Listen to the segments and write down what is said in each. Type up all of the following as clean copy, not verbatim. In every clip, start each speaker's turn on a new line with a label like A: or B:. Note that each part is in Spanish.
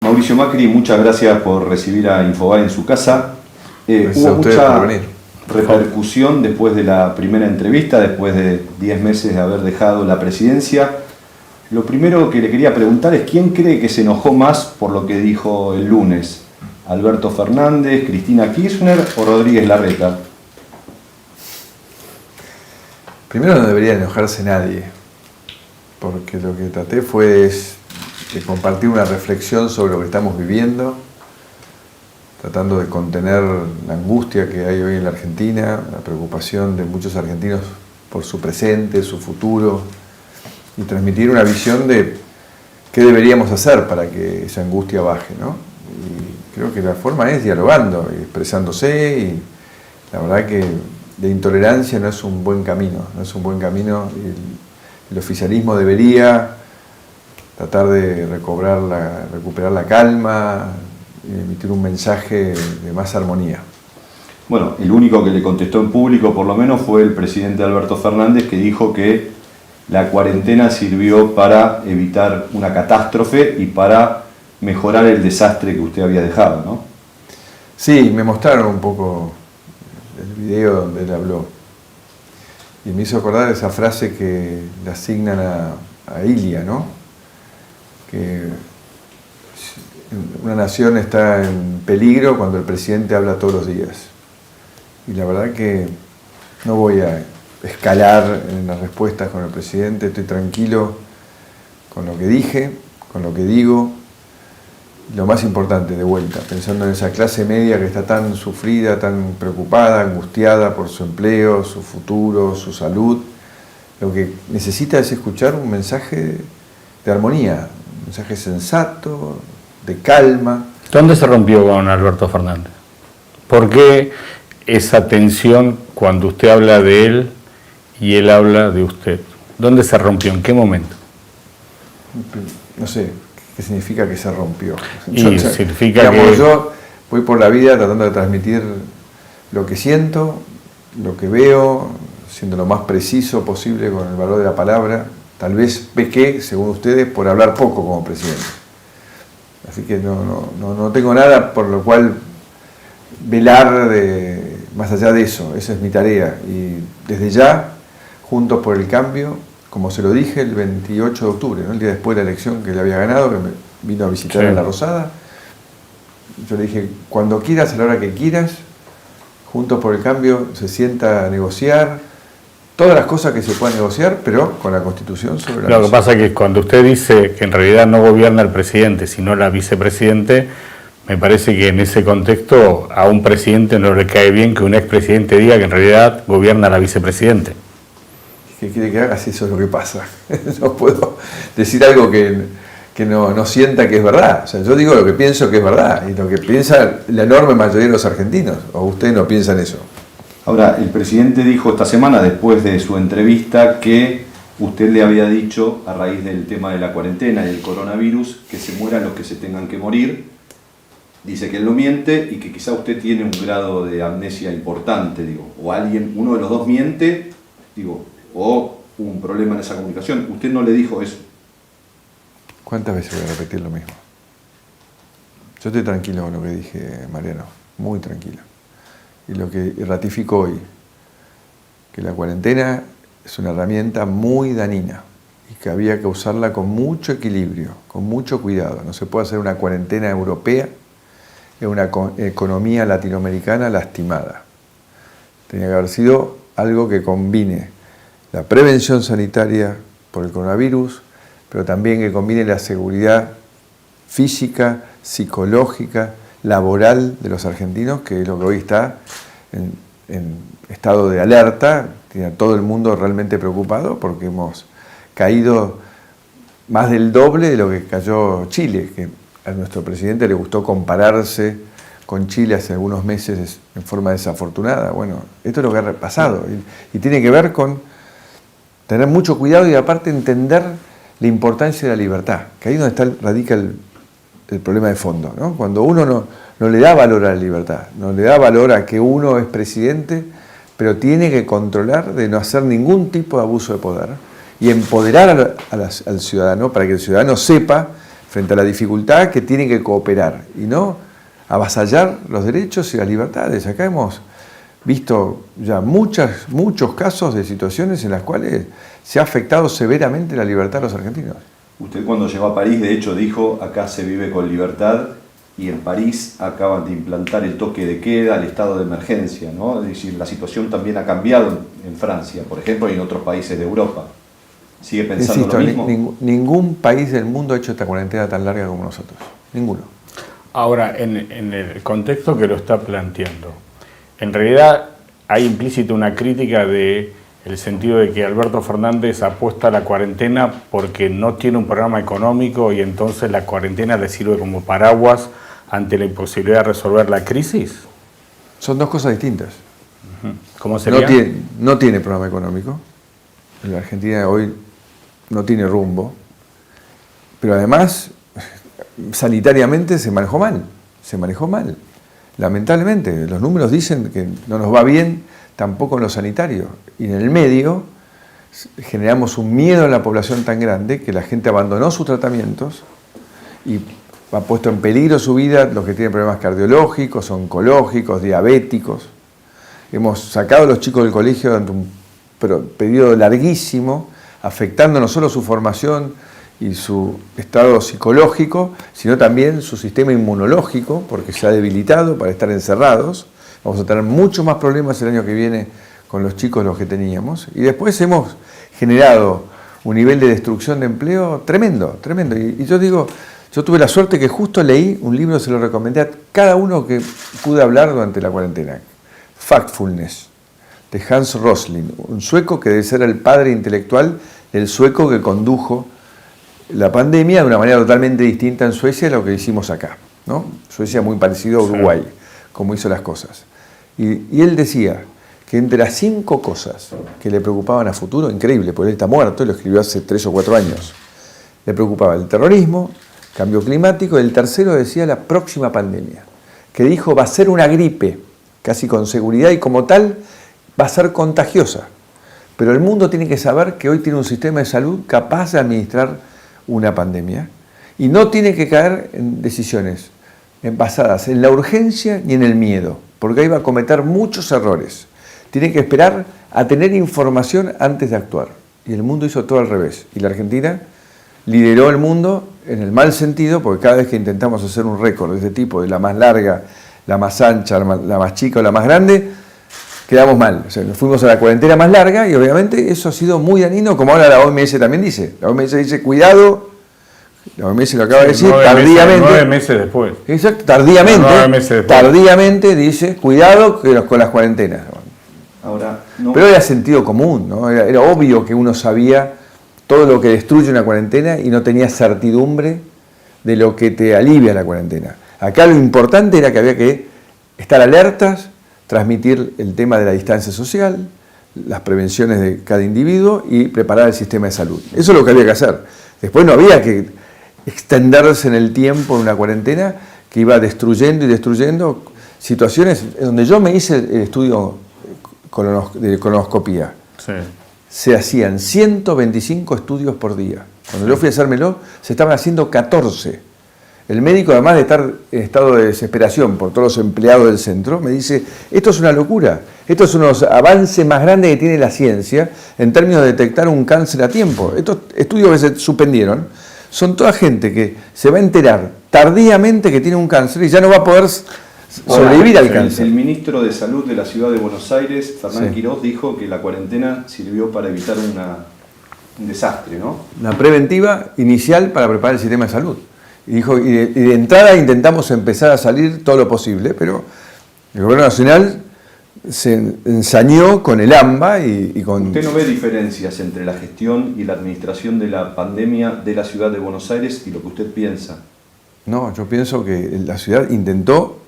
A: Mauricio Macri, muchas gracias por recibir a Infobae en su casa. Hubo mucha repercusión después de la primera entrevista, después de 10 meses de haber dejado la presidencia. Lo primero que le quería preguntar es ¿quién cree que se enojó más por lo que dijo el lunes? ¿Alberto Fernández, Cristina Kirchner o Rodríguez Larreta?
B: Primero, no debería enojarse nadie, porque lo que traté fue de compartir una reflexión sobre lo que estamos viviendo, tratando de contener la angustia que hay hoy en la Argentina, la preocupación de muchos argentinos por su presente, su futuro, y transmitir una visión de qué deberíamos hacer para que esa angustia baje, ¿no? Y creo que la forma es dialogando y expresándose, y la verdad que la intolerancia no es un buen camino, el oficialismo debería tratar de recuperar la calma y emitir un mensaje de más armonía.
A: Bueno, el único que le contestó en público, por lo menos, fue el presidente Alberto Fernández, que dijo que la cuarentena sirvió para evitar una catástrofe y para mejorar el desastre que usted había dejado, ¿no?
B: Sí, me mostraron un poco el video donde él habló y me hizo acordar esa frase que le asignan a Ilia, ¿no? Que una nación está en peligro cuando el presidente habla todos los días. Y la verdad que no voy a escalar en las respuestas con el presidente, estoy tranquilo con lo que dije, con lo que digo. Lo más importante, de vuelta, pensando en esa clase media que está tan sufrida, tan preocupada, angustiada por su empleo, su futuro, su salud, lo que necesita es escuchar un mensaje de armonía, un mensaje sensato, de calma.
C: ¿Dónde se rompió con Alberto Fernández? ¿Por qué esa tensión cuando usted habla de él y él habla de usted? ¿Dónde se rompió? ¿En qué momento?
B: No sé, ¿qué significa que se rompió?
C: Y significa que
B: yo voy por la vida tratando de transmitir lo que siento, lo que veo, siendo lo más preciso posible con el valor de la palabra. Tal vez pequé, según ustedes, por hablar poco como presidente. Así que no tengo nada por lo cual velar más allá de eso. Esa es mi tarea. Y desde ya, Juntos por el Cambio, como se lo dije el 28 de octubre, ¿no? El día después de la elección que le había ganado, que me vino a visitar en La Rosada, yo le dije, cuando quieras, a la hora que quieras, Juntos por el Cambio se sienta a negociar todas las cosas que se puedan negociar, pero con la Constitución sobre la mesa.
C: Lo que pasa es que cuando usted dice que en realidad no gobierna el presidente, sino la vicepresidente, me parece que en ese contexto a un presidente no le cae bien que un expresidente diga que en realidad gobierna la vicepresidente.
B: ¿Qué quiere que haga si eso es lo que pasa? No puedo decir algo que no sienta que es verdad. O sea, yo digo lo que pienso que es verdad y lo que piensa la enorme mayoría de los argentinos. ¿O ustedes no piensan eso?
A: Ahora, el presidente dijo esta semana, después de su entrevista, que usted le había dicho, a raíz del tema de la cuarentena y del coronavirus, que se mueran los que se tengan que morir. Dice que él no miente y que quizá usted tiene un grado de amnesia importante, digo. O uno de los dos miente, digo, o un problema en esa comunicación. Usted no le dijo eso.
B: ¿Cuántas veces voy a repetir lo mismo? Yo estoy tranquilo con lo que dije, Mariano, muy tranquilo. Y lo que ratifico hoy, que la cuarentena es una herramienta muy dañina y que había que usarla con mucho equilibrio, con mucho cuidado. No se puede hacer una cuarentena europea en una economía latinoamericana lastimada. Tenía que haber sido algo que combine la prevención sanitaria por el coronavirus, pero también que combine la seguridad física, psicológica, laboral de los argentinos, que es lo que hoy está en estado de alerta, tiene a todo el mundo realmente preocupado porque hemos caído más del doble de lo que cayó Chile, que a nuestro presidente le gustó compararse con Chile hace algunos meses en forma desafortunada. Bueno, esto es lo que ha pasado y tiene que ver con tener mucho cuidado y aparte entender la importancia de la libertad, que ahí es donde radica el problema de fondo, ¿no? Cuando uno no le da valor a la libertad, no le da valor a que uno es presidente, pero tiene que controlar de no hacer ningún tipo de abuso de poder y empoderar al ciudadano para que el ciudadano sepa frente a la dificultad, que tienen que cooperar y no avasallar los derechos y las libertades. Acá hemos visto ya muchos casos de situaciones en las cuales se ha afectado severamente la libertad de los argentinos.
A: Usted cuando llegó a París, de hecho, dijo, acá se vive con libertad, y en París acaban de implantar el toque de queda, el estado de emergencia, ¿no? Es decir, la situación también ha cambiado en Francia, por ejemplo, y en otros países de Europa. ¿Sigue pensando lo mismo?
B: Ningún país del mundo ha hecho esta cuarentena tan larga como nosotros. Ninguno.
C: Ahora, en el contexto que lo está planteando, en realidad hay implícita una crítica de el sentido de que Alberto Fernández apuesta a la cuarentena porque no tiene un programa económico y entonces la cuarentena le sirve como paraguas ante la imposibilidad de resolver la crisis.
B: Son dos cosas distintas.
C: ¿Cómo sería?
B: No tiene programa económico. La Argentina hoy no tiene rumbo. Pero además, sanitariamente se manejó mal. Se manejó mal. Lamentablemente, los números dicen que no nos va bien tampoco en lo sanitario. Y en el medio generamos un miedo en la población tan grande que la gente abandonó sus tratamientos y ha puesto en peligro su vida los que tienen problemas cardiológicos, oncológicos, diabéticos. Hemos sacado a los chicos del colegio durante un periodo larguísimo, afectando no solo su formación y su estado psicológico, sino también su sistema inmunológico, porque se ha debilitado para estar encerrados. Vamos a tener muchos más problemas el año que viene con los chicos de los que teníamos. Y después hemos generado un nivel de destrucción de empleo tremendo, tremendo. Y yo digo, yo tuve la suerte que justo leí un libro, se lo recomendé a cada uno que pude hablar durante la cuarentena. Factfulness, de Hans Rosling, un sueco que debe ser el padre intelectual del sueco que condujo la pandemia de una manera totalmente distinta en Suecia a lo que hicimos acá, ¿no? Suecia muy parecido a Uruguay, como hizo las cosas. Y él decía que entre las 5 cosas que le preocupaban a futuro, increíble, porque él está muerto, lo escribió hace 3 o 4 años, le preocupaba el terrorismo, cambio climático, y el tercero decía la próxima pandemia, que dijo va a ser una gripe, casi con seguridad, y como tal va a ser contagiosa. Pero el mundo tiene que saber que hoy tiene un sistema de salud capaz de administrar una pandemia y no tiene que caer en decisiones basadas en la urgencia ni en el miedo, porque ahí va a cometer muchos errores. Tiene que esperar a tener información antes de actuar. Y el mundo hizo todo al revés. Y la Argentina lideró el mundo en el mal sentido, porque cada vez que intentamos hacer un récord de este tipo, de la más larga, la más ancha, la más chica o la más grande, quedamos mal. O sea, nos fuimos a la cuarentena más larga y obviamente eso ha sido muy dañino, como ahora la OMS también dice. La OMS dice, cuidado, la OMS lo acaba de decir, tardíamente.
C: 9 meses después.
B: Exacto, tardíamente dice, cuidado con las cuarentenas.
A: Ahora, no.
B: Pero era sentido común, ¿no? Era obvio que uno sabía todo lo que destruye una cuarentena y no tenía certidumbre de lo que te alivia la cuarentena. Acá lo importante era que había que estar alertas, transmitir el tema de la distancia social, las prevenciones de cada individuo y preparar el sistema de salud. Eso es lo que había que hacer. Después no había que extenderse en el tiempo de una cuarentena que iba destruyendo situaciones donde yo me hice el estudio de colonoscopía.
C: Sí.
B: Se hacían 125 estudios por día. Cuando yo fui a hacérmelo, se estaban haciendo 14. El médico, además de estar en estado de desesperación por todos los empleados del centro, me dice, esto es una locura, esto es uno de los avances más grandes que tiene la ciencia en términos de detectar un cáncer a tiempo. Estos estudios que se suspendieron son toda gente que se va a enterar tardíamente que tiene un cáncer y ya no va a poder sobrevivir al cáncer.
A: El ministro de Salud de la Ciudad de Buenos Aires, Fernán Quirós, dijo que la cuarentena sirvió para evitar un desastre, ¿no?
B: Una preventiva inicial para preparar el sistema de salud. Y dijo, y de entrada intentamos empezar a salir todo lo posible, pero el gobierno nacional se ensañó con el AMBA y con...
A: ¿Usted no ve diferencias entre la gestión y la administración de la pandemia de la Ciudad de Buenos Aires y lo que usted piensa?
B: No, yo pienso que la ciudad intentó,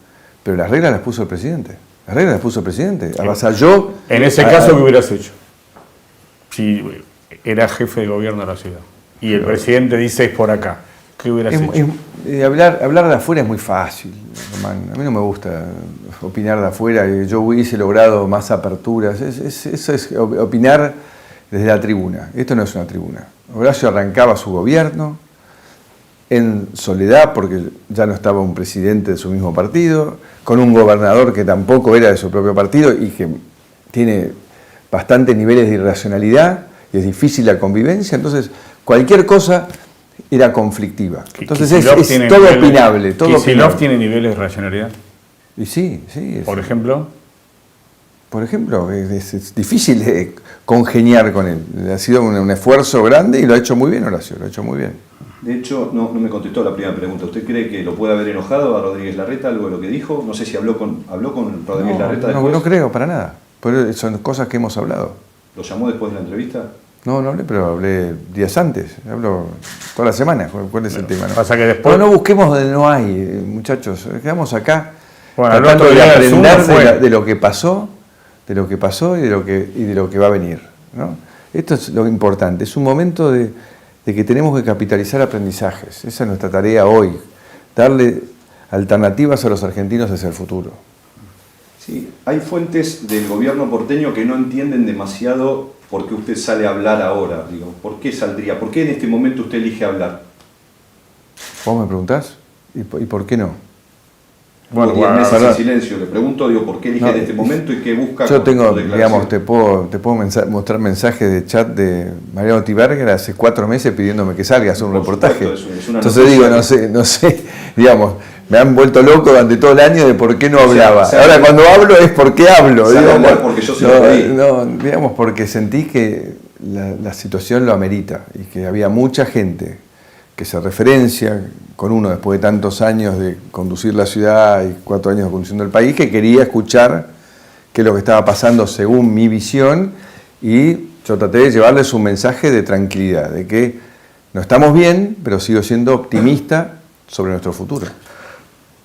B: pero las reglas las puso el presidente. Las reglas las puso el presidente. Avasalló...
C: En ese caso, ¿qué hubieras hecho? Si era jefe de gobierno de la ciudad y el presidente dice es por acá. ¿Qué hubieras hecho?
B: Hablar de afuera es muy fácil, Román. A mí no me gusta opinar de afuera. Yo hubiese logrado más aperturas. Eso es opinar desde la tribuna. Esto no es una tribuna. Horacio arrancaba su gobierno, en soledad porque ya no estaba un presidente de su mismo partido, con un gobernador que tampoco era de su propio partido y que tiene bastantes niveles de irracionalidad y es difícil la convivencia, entonces cualquier cosa era conflictiva. Entonces es todo opinable.
C: ¿Kicillof tiene niveles de racionalidad?
B: Y sí.
C: ¿Por ejemplo?
B: Por ejemplo, es difícil congeniar con él. Ha sido un esfuerzo grande y lo ha hecho muy bien, Horacio, lo ha hecho muy bien.
A: De hecho, no me contestó la primera pregunta. ¿Usted cree que lo puede haber enojado a Rodríguez Larreta, algo de lo que dijo? No sé si habló con Rodríguez Larreta después.
B: No creo, para nada. Pero son cosas que hemos hablado.
A: ¿Lo llamó después de la entrevista?
B: No hablé, pero hablé días antes. Hablo toda la semana. ¿Cuál es el tema? ¿No?
C: Pasa que después...
B: no busquemos donde no hay, muchachos. Quedamos acá
C: tratando
B: de aprender de lo que pasó, y de lo que va a venir, ¿no? Esto es lo importante. Es un momento de que tenemos que capitalizar aprendizajes. Esa es nuestra tarea hoy. Darle alternativas a los argentinos hacia el futuro.
A: Sí, hay fuentes del gobierno porteño que no entienden demasiado por qué usted sale a hablar ahora. Digo, ¿por qué saldría? ¿Por qué en este momento usted elige hablar?
B: ¿Vos me preguntás? ¿Y por qué no?
A: Bueno, 10 meses en silencio. Le pregunto, ¿por qué elige en este momento y qué busca?
B: Yo tengo, digamos, te puedo mostrar mensajes de chat de Mariano Tiberger hace 4 meses pidiéndome que salga a hacer un reportaje. Entonces digo, no sé, digamos, me han vuelto loco durante todo el año de por qué no hablaba. Ahora cuando hablo es porque hablo.
A: Porque yo se lo pedí.
B: Digamos, porque sentí que la situación lo amerita y que había mucha gente que se referencia con uno después de tantos años de conducir la ciudad y 4 años conduciendo el país, que quería escuchar qué es lo que estaba pasando según mi visión, y yo traté de llevarles un mensaje de tranquilidad, de que no estamos bien, pero sigo siendo optimista sobre nuestro futuro.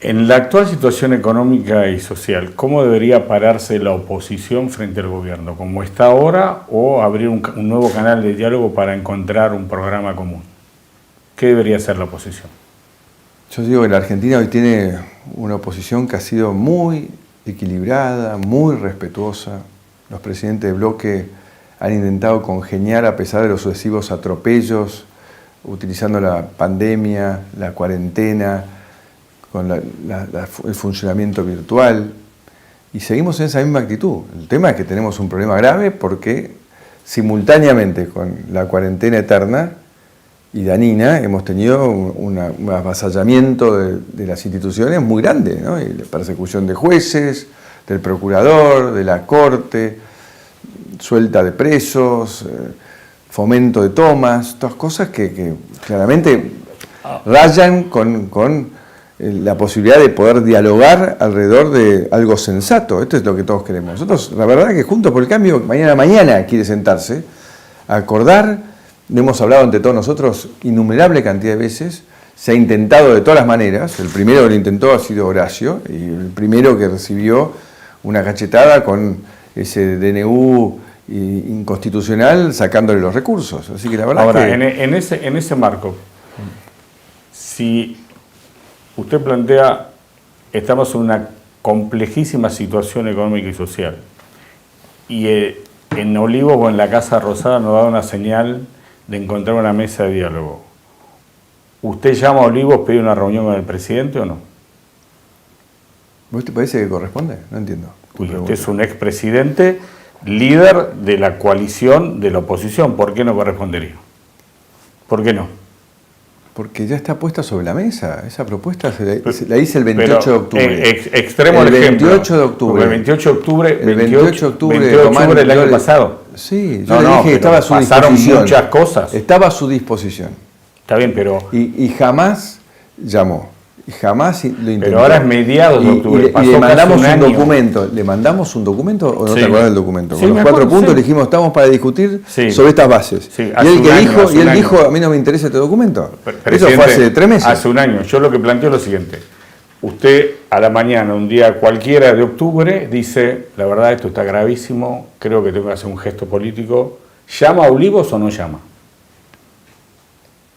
C: En la actual situación económica y social, ¿cómo debería pararse la oposición frente al gobierno? ¿Como está ahora o abrir un nuevo canal de diálogo para encontrar un programa común? ¿Qué debería hacer la oposición?
B: Yo digo que la Argentina hoy tiene una oposición que ha sido muy equilibrada, muy respetuosa. Los presidentes de bloque han intentado congeniar a pesar de los sucesivos atropellos, utilizando la pandemia, la cuarentena, con el funcionamiento virtual. Y seguimos en esa misma actitud. El tema es que tenemos un problema grave porque simultáneamente con la cuarentena eterna y danina hemos tenido un avasallamiento de las instituciones muy grande, ¿no? Y la persecución de jueces, del procurador, de la corte, suelta de presos, fomento de tomas, todas cosas que claramente rayan con la posibilidad de poder dialogar alrededor de algo sensato. Esto es lo que todos queremos. Nosotros, la verdad que Juntos por el Cambio, mañana quiere sentarse a acordar. Hemos hablado entre todos nosotros innumerable cantidad de veces, se ha intentado de todas las maneras. El primero que lo intentó ha sido Horacio, y el primero que recibió una cachetada con ese DNU inconstitucional sacándole los recursos. Así que la verdad
C: ahora, en ese marco, si usted plantea, estamos en una complejísima situación económica y social, y en Olivos o en la Casa Rosada nos da una señal de encontrar una mesa de diálogo. ¿Usted llama a Olivos, pide una reunión con el presidente o no?
B: ¿Vos te parece que corresponde? No entiendo.
C: Usted es un expresidente, líder de la coalición de la oposición. ¿Por qué no correspondería? ¿Por qué no?
B: Porque ya está puesta sobre la mesa. Esa propuesta la hice el 28 de octubre.
C: Extremo el ejemplo.
B: 28 de octubre.
C: El 28 de octubre,
B: el 28 de octubre,
C: Román, del año pasado.
B: Sí, yo le dije que estaba a su disposición.
C: Pasaron muchas cosas.
B: Estaba a su disposición.
C: Está bien, pero...
B: Y jamás llamó. Y jamás lo intentó.
C: Pero ahora es mediados de octubre.
B: Y le mandamos un documento. ¿Le mandamos un documento o no te acordás del documento? Con los 4 puntos le dijimos, estamos para discutir sobre estas bases.
C: Sí,
B: y él dijo, a mí no me interesa este documento. Eso fue hace 3 meses.
C: Hace un año. Yo lo que planteo es lo siguiente. Usted a la mañana, un día cualquiera de octubre, dice, la verdad esto está gravísimo, creo que tengo que hacer un gesto político. ¿Llama a Olivos o no llama?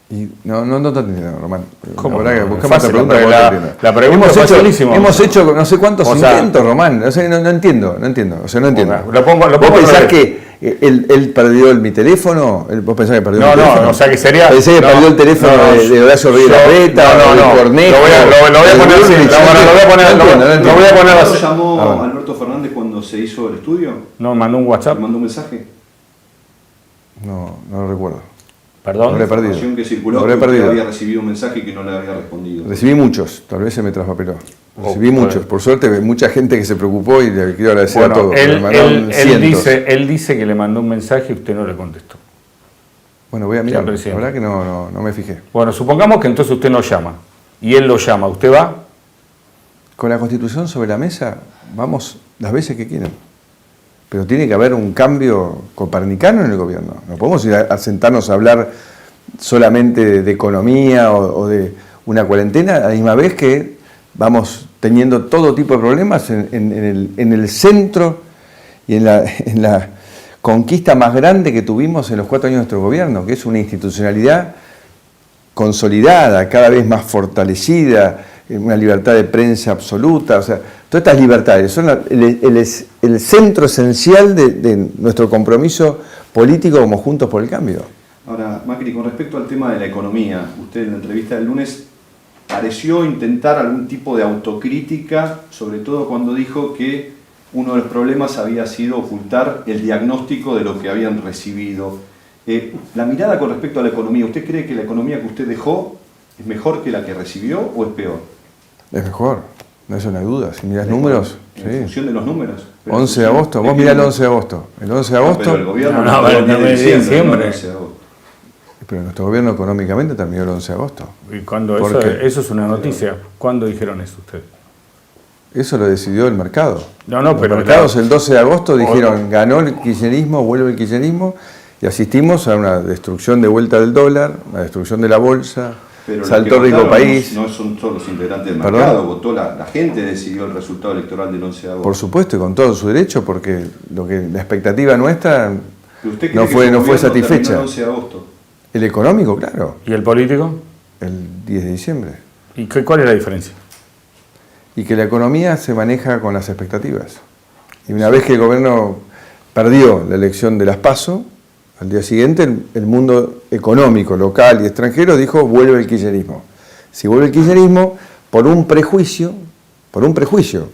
B: Y no te entiendo, Román.
C: ¿Cómo?
B: La pregunta
C: la pregunta es facilísima.
B: Hemos hecho no sé cuántos intentos, Román. O sea, no entiendo. O sea, no entiendo.
C: Lo pongo
B: ¿Vos pensás que él perdió mi teléfono. ¿Vos pensás que perdió mi teléfono?
C: No, o sea que sería...
B: Pensé que perdió el teléfono de Horacio Rodríguez Larreta, de Cornejo.
C: Lo voy a poner así. Lo voy a poner
A: ¿No
C: así.
A: llamó Alberto Fernández cuando se hizo el estudio?
C: No, mandó un WhatsApp.
A: ¿Le mandó un mensaje?
B: No lo recuerdo.
C: Perdón.
B: Lo he perdido.
A: Información que circuló
B: Lo he
A: que usted
B: perdido.
A: había recibido un mensaje y que no le había respondido.
B: Recibí muchos, tal vez se me traspapeló. Recibí muchos. Por suerte, mucha gente que se preocupó y le quiero agradecer a todos. Me mandaron cientos.
C: Él dice que le mandó un mensaje y usted no le contestó.
B: Bueno, voy a mirar. La
C: presidente.
B: verdad que no me fijé.
C: Bueno, supongamos que entonces usted no llama y él lo llama. ¿Usted va?
B: Con la Constitución sobre la mesa, vamos las veces que quieran. Pero tiene que haber un cambio copernicano en el gobierno. No podemos ir a sentarnos a hablar solamente de economía o de una cuarentena, a la misma vez que vamos teniendo todo tipo de problemas en el centro y en la conquista más grande que tuvimos en los 4 años de nuestro gobierno, que es una institucionalidad consolidada, cada vez más fortalecida, una libertad de prensa absoluta, o sea, todas estas libertades son el centro esencial de nuestro compromiso político como Juntos por el Cambio.
A: Ahora, Macri, con respecto al tema de la economía, usted en la entrevista del lunes pareció intentar algún tipo de autocrítica, sobre todo cuando dijo que uno de los problemas había sido ocultar el diagnóstico de lo que habían recibido. La mirada con respecto a la economía, ¿usted cree que la economía que usted dejó es mejor que la que recibió o es peor?
B: Es mejor, no es una duda. Si mirás números,
A: en función de los números.
B: 11 de agosto, vos mirá el 11 de agosto. El 11 de agosto...
A: pero el gobierno
C: no,
A: el 10 de diciembre.
C: no,
A: el 11 de agosto.
B: Pero nuestro gobierno económicamente terminó el 11 de agosto.
C: ¿Y cuándo
B: ¿Por qué?
C: eso es una noticia? ¿Cuándo dijeron eso ustedes?
B: Eso lo decidió el mercado.
C: No,
B: Los
C: pero
B: mercados el 12 de agosto dijeron, ganó el kirchnerismo, vuelve el kirchnerismo, y asistimos a una destrucción de vuelta del dólar, una destrucción de la bolsa,
A: Pero
B: saltó rico país.
A: No son todos los integrantes del
B: ¿Perdón?
A: mercado, votó la gente decidió el resultado electoral del 11 de agosto.
B: Por supuesto, y con todo su derecho, porque la expectativa nuestra
A: ¿Pero usted cree
B: no
A: que
B: fue
A: su gobierno
B: satisfecha.
A: terminó el 11 de agosto?
B: El económico, claro,
C: ¿Y el político?
B: el 10 de diciembre.
C: ¿Y cuál es la diferencia?
B: Y que la economía se maneja con las expectativas. Y una vez que el gobierno perdió la elección de las PASO, al día siguiente el mundo económico, local y extranjero dijo, vuelve el kirchnerismo. Si vuelve el kirchnerismo, por un prejuicio,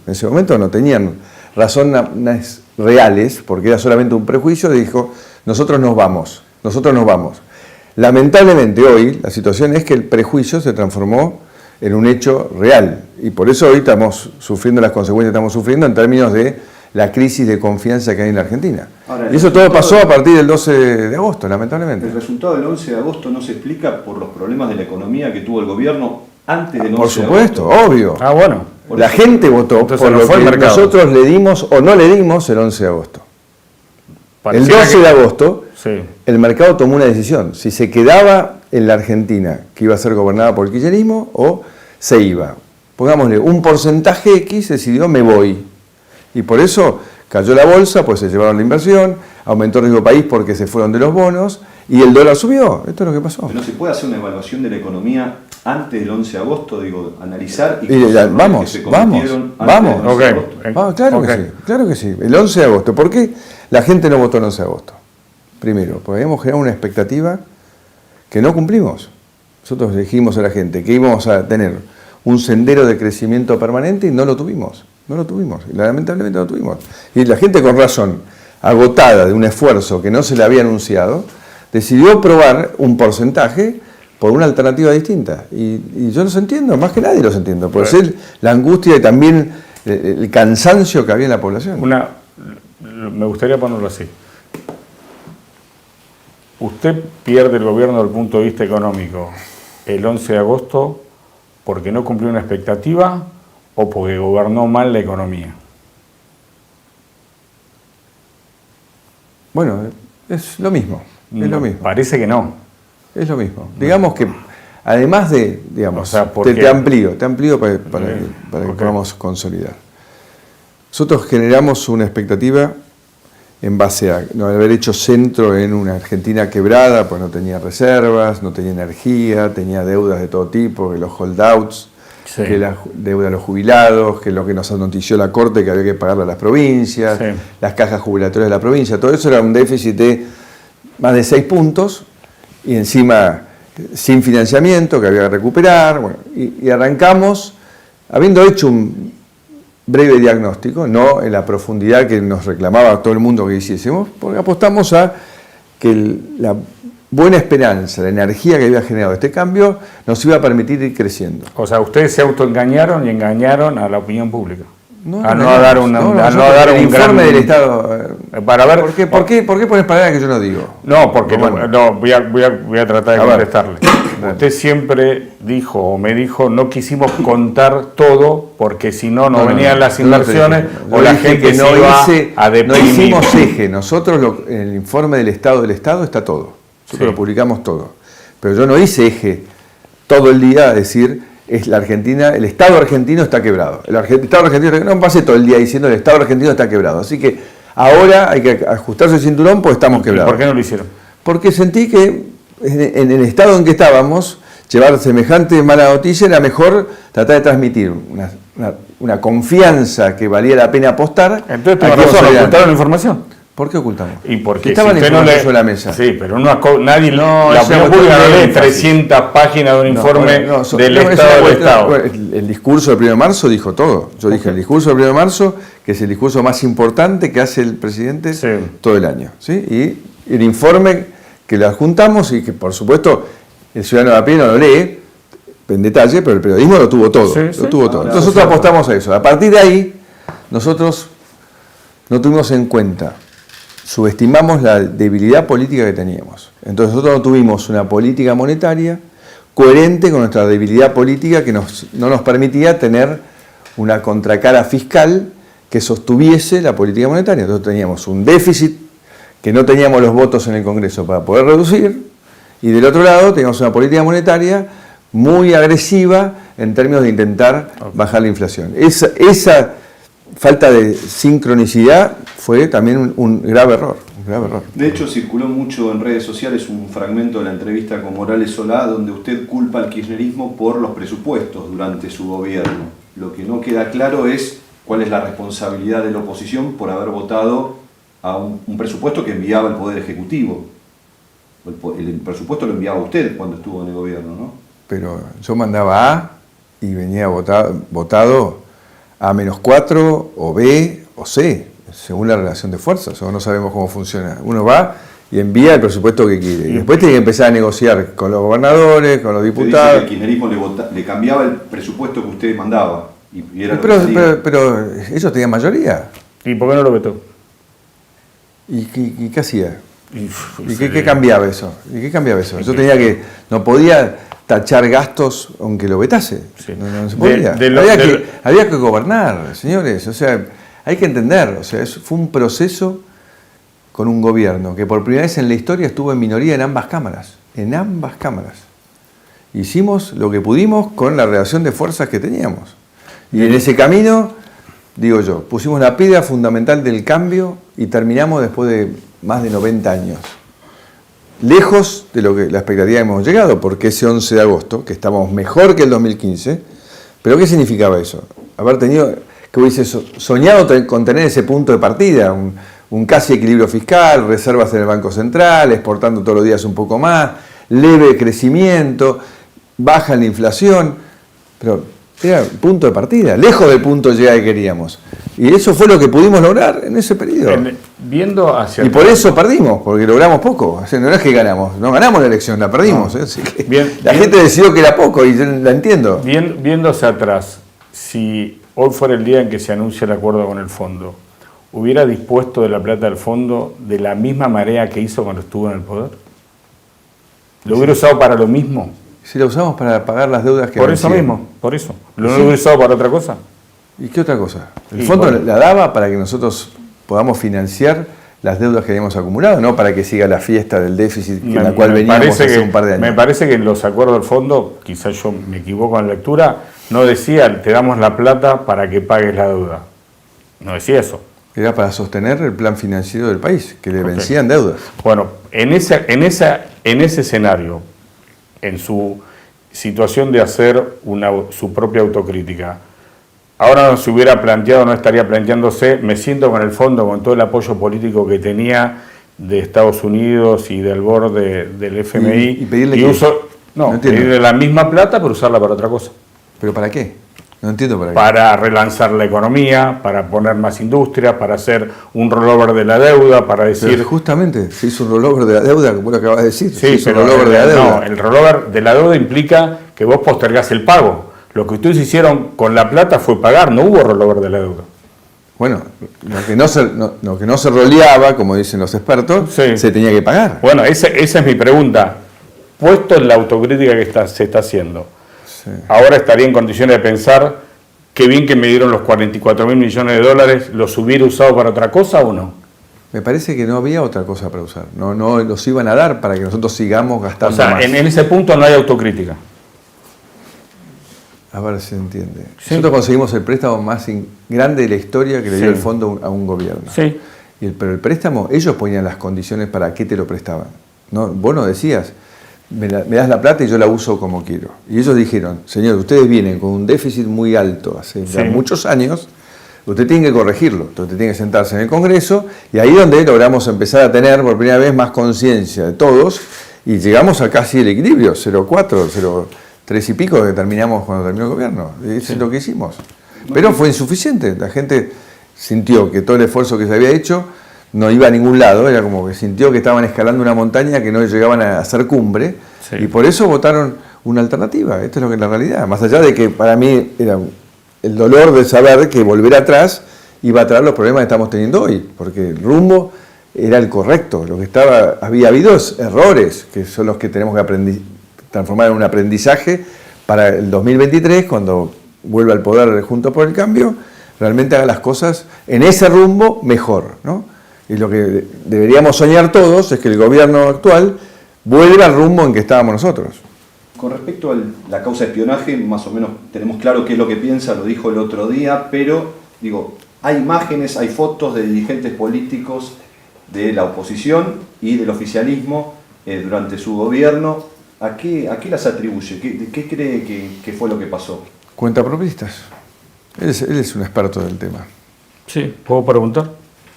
B: en ese momento no tenían razones reales, porque era solamente un prejuicio, dijo, nosotros nos vamos. Lamentablemente hoy la situación es que el prejuicio se transformó en un hecho real y por eso hoy estamos sufriendo las consecuencias que estamos sufriendo en términos de la crisis de confianza que hay en la Argentina.
A: Ahora,
B: y eso todo pasó a partir del 12 de agosto, lamentablemente.
A: El resultado del 11 de agosto no se explica por los problemas de la economía que tuvo el gobierno antes del 11
B: Por supuesto,
A: de agosto.
B: obvio.
C: Ah, bueno.
B: La gente votó
C: Entonces
B: por
C: no
B: lo
C: fue el
B: que
C: mercado.
B: nosotros le dimos o no le dimos el 11 de agosto. El
C: Pareciera
B: 12 de agosto,
C: Sí.
B: el mercado tomó una decisión, si se quedaba en la Argentina, que iba a ser gobernada por el kirchnerismo, o se iba. Pongámosle, un porcentaje X decidió me voy. Y por eso cayó la bolsa, pues se llevaron la inversión, aumentó el riesgo país porque se fueron de los bonos, y el dólar subió. Esto es lo que pasó.
A: Pero no se puede hacer una evaluación de la economía antes del 11 de agosto, digo, analizar y
B: Vamos.
C: Ok.
B: Claro que sí. El 11 de agosto. ¿Por qué la gente no votó el 11 de agosto? Primero, porque habíamos generado una expectativa que no cumplimos. Nosotros dijimos a la gente que íbamos a tener un sendero de crecimiento permanente y no lo tuvimos. Y lamentablemente no lo tuvimos. Y la gente con razón, agotada de un esfuerzo que no se le había anunciado, decidió probar un porcentaje por una alternativa distinta. Y yo los entiendo, más que nadie los entiendo. Por ser la angustia y también el cansancio que había en la población.
C: Me gustaría ponerlo así. Usted pierde el gobierno desde el punto de vista económico el 11 de agosto porque no cumplió una expectativa o porque gobernó mal la economía.
B: Bueno, es lo mismo. Es lo mismo.
C: Parece que no.
B: Es lo mismo. Digamos que, además de, digamos,
C: O sea,
B: te amplío para que podamos consolidar. Nosotros generamos una expectativa en base a no haber hecho centro en una Argentina quebrada, pues no tenía reservas, no tenía energía, tenía deudas de todo tipo, los holdouts,
C: Sí.
B: que la deuda de los jubilados, que lo que nos anotició la Corte, que había que pagarle a las provincias,
C: Sí.
B: las cajas jubilatorias de la provincia, todo eso era un déficit de más de 6 puntos, y encima sin financiamiento, que había que recuperar, bueno, y arrancamos, habiendo hecho un breve diagnóstico, no en la profundidad que nos reclamaba todo el mundo que hiciésemos, porque apostamos a que la buena esperanza, la energía que había generado este cambio, nos iba a permitir ir creciendo.
C: O sea, ustedes se autoengañaron y engañaron a la opinión pública.
B: No,
C: No dar un
B: informe
C: gran
B: del Estado.
C: para ver
B: ¿Por qué pones palabras que yo no digo?
C: No, porque
B: Bueno.
C: voy a tratar de
B: A ver.
C: contestarle. Usted siempre dijo o me dijo, no quisimos contar todo porque si no, venían las inversiones
B: Yo
C: o la
B: dije
C: gente
B: que
C: se iba a
B: no
C: deprimir.
B: hicimos eje. Nosotros, en el informe del Estado está todo. Nosotros
C: Sí.
B: lo publicamos todo. Pero yo no hice eje todo el día a decir, es la Argentina, el Estado argentino está quebrado. El Estado argentino, no pasé todo el día diciendo el Estado argentino está quebrado. Así que ahora hay que ajustarse el cinturón porque estamos
C: ¿Y
B: quebrados.
C: por qué no lo hicieron?
B: Porque sentí que en el estado en que estábamos, llevar semejante mala noticia era mejor tratar de transmitir una confianza que valía la pena apostar.
C: Entonces
B: a
C: tengo
B: que íbamos
C: razón,
B: adelante.
C: ocultaron la información.
B: ¿Por qué ocultamos?
C: Y porque
B: estaban
C: si usted
B: informando
C: no le-
B: sobre la mesa.
C: Sí, pero nadie,
B: No,
C: la
B: es una
C: opinión pública no
B: cuestión de
C: lee
B: énfasis.
C: 300 páginas de un informe
B: No,
C: del
B: no, es
C: Estado
B: una
C: del
B: cuestión-
C: Estado.
B: bueno, el discurso del 1 de marzo dijo todo. Yo dije, el discurso del 1 de marzo, que es el discurso más importante que hace el presidente
C: Sí.
B: todo el año. ¿Sí? Y el informe que lo adjuntamos y que, por supuesto, el ciudadano de a pie no lo lee en detalle, pero el periodismo lo tuvo todo.
C: Sí,
B: Lo
C: sí.
B: tuvo todo.
A: Ahora,
B: Entonces nosotros apostamos a eso. A partir de ahí, nosotros no tuvimos en cuenta, subestimamos la debilidad política que teníamos. Entonces nosotros no tuvimos una política monetaria coherente con nuestra debilidad política que no nos permitía tener una contracara fiscal que sostuviese la política monetaria. Entonces teníamos un déficit que no teníamos los votos en el Congreso para poder reducir, y del otro lado teníamos una política monetaria muy agresiva en términos de intentar bajar la inflación. Esa falta de sincronicidad fue también un grave error. Un grave error.
A: De hecho, circuló mucho en redes sociales un fragmento de la entrevista con Morales Solá donde usted culpa al kirchnerismo por los presupuestos durante su gobierno. Lo que no queda claro es cuál es la responsabilidad de la oposición por haber votado a un presupuesto que enviaba el Poder Ejecutivo. El presupuesto lo enviaba usted cuando estuvo en el gobierno, ¿no?
B: Pero yo mandaba A y venía votado A-4 o B o C, según la relación de fuerzas, o no sabemos cómo funciona. Uno va y envía el presupuesto que quiere. Y después tiene que empezar a negociar con los gobernadores, con los
A: Usted dice
B: diputados.
A: que el kirchnerismo le cambiaba el presupuesto que usted mandaba. Y era lo que salía.
B: Pero ellos tenían mayoría.
C: ¿Y por qué no lo vetó?
B: ¿Y qué hacía?
C: Y
B: ¿Y qué cambiaba eso? ¿Y qué cambiaba eso? Yo tenía que, no podía tachar gastos aunque lo vetase.
C: Sí.
B: No se podía. Había que gobernar, señores. O sea, hay que entender. O sea, fue un proceso con un gobierno que por primera vez en la historia estuvo en minoría en ambas cámaras. En ambas cámaras. Hicimos lo que pudimos con la relación de fuerzas que teníamos. Y en ese camino, digo yo, pusimos la piedra fundamental del cambio y terminamos después de más de 90 años. Lejos de lo que la expectativa hemos llegado, porque ese 11 de agosto, que estábamos mejor que el 2015, pero ¿qué significaba eso? Haber tenido, que hubiese soñado con tener ese punto de partida, un casi equilibrio fiscal, reservas en el Banco Central, exportando todos los días un poco más, leve crecimiento, baja en la inflación, pero era el punto de partida, lejos del punto de llegada que queríamos. Y eso fue lo que pudimos lograr en ese periodo.
C: Viendo hacia
B: Y por eso perdimos, porque logramos poco. O sea, no es que ganamos, no ganamos la elección, la perdimos. Así que la gente decidió que era poco y yo la entiendo.
C: Viendo hacia atrás, si hoy fuera el día en que se anuncia el acuerdo con el fondo, ¿hubiera dispuesto de la plata del fondo de la misma manera que hizo cuando estuvo en el poder? ¿Lo hubiera usado para lo mismo?
B: Si la usamos para pagar las deudas que
C: Por eso
B: vencían.
C: mismo, por eso. ¿Lo hubiera usado para otra cosa?
B: ¿Y qué otra cosa? El
C: Y
B: fondo
C: bueno.
B: la daba para que nosotros podamos financiar las deudas que habíamos acumulado, no para que siga la fiesta del déficit en la cual veníamos hace un par de años.
C: Me parece que en los acuerdos del fondo, quizás yo me equivoco en la lectura, no decía te damos la plata para que pagues la deuda. No decía eso.
B: Era para sostener el plan financiero del país, que le vencían deudas.
C: Bueno, en ese escenario, situación de hacer su propia autocrítica. Ahora no se hubiera planteado, no estaría planteándose, me siento con el fondo, con todo el apoyo político que tenía de Estados Unidos y del board del FMI,
B: y pedirle
C: pedirle la misma plata, pero usarla para otra cosa.
B: ¿Pero para qué? No entiendo para qué.
C: Para relanzar la economía, para poner más industria, para hacer un rollover de la deuda, para decir...
B: Pero justamente, se hizo un rollover de la deuda, como lo acabas de decir.
C: Sí, pero
B: el rollover de la deuda.
C: No, el rollover de la deuda implica que vos postergás el pago. Lo que ustedes hicieron con la plata fue pagar, no hubo rollover de la deuda.
B: Bueno, lo que no se roleaba, como dicen los expertos,
C: Sí.
B: se tenía que pagar.
C: Bueno, esa es mi pregunta. Puesto en la autocrítica que se está haciendo,
B: Sí.
C: ahora estaría en condiciones de pensar qué bien que me dieron los 44.000 millones de dólares, ¿los hubiera usado para otra cosa o no?
B: Me parece que no había otra cosa para usar. No los iban a dar para que nosotros sigamos
C: O
B: gastando
C: sea,
B: más.
C: en ese punto no hay autocrítica.
B: A ver si se entiende.
C: Sí.
B: Nosotros conseguimos el préstamo más grande de la historia que le dio
C: Sí.
B: el fondo a un gobierno.
C: Sí.
B: Pero el préstamo, ellos ponían las condiciones para qué te lo prestaban. ¿No? Vos no decías, me das la plata y yo la uso como quiero. Y ellos dijeron, señor, ustedes vienen con un déficit muy alto hace ya
C: Sí.
B: muchos años, usted tiene que corregirlo, usted tiene que sentarse en el Congreso, y ahí donde logramos empezar a tener por primera vez más conciencia de todos, y llegamos a casi el equilibrio, 0,4, 0,3 y pico que terminamos cuando terminó el gobierno. Eso es lo que hicimos. Pero fue insuficiente, la gente sintió que todo el esfuerzo que se había hecho no iba a ningún lado, era como que sintió que estaban escalando una montaña que no llegaban a hacer cumbre,
C: Sí.
B: y por eso votaron una alternativa. Esto es lo que es la realidad, más allá de que para mí era el dolor de saber que volver atrás iba a traer los problemas que estamos teniendo hoy, porque el rumbo era el correcto, lo que había habido errores, que son los que tenemos que transformar en un aprendizaje para el 2023, cuando vuelva al poder Juntos por el Cambio, realmente haga las cosas en ese rumbo mejor, ¿no? Y lo que deberíamos soñar todos es que el gobierno actual vuelva al rumbo en que estábamos nosotros.
A: Con respecto a la causa de espionaje, más o menos tenemos claro qué es lo que piensa, lo dijo el otro día, pero digo, hay imágenes, hay fotos de dirigentes políticos de la oposición y del oficialismo durante su gobierno. ¿A qué las atribuye? ¿Qué cree que fue lo que pasó?
B: Cuentapropistas. Él es un experto del tema.
C: Sí, ¿puedo preguntar?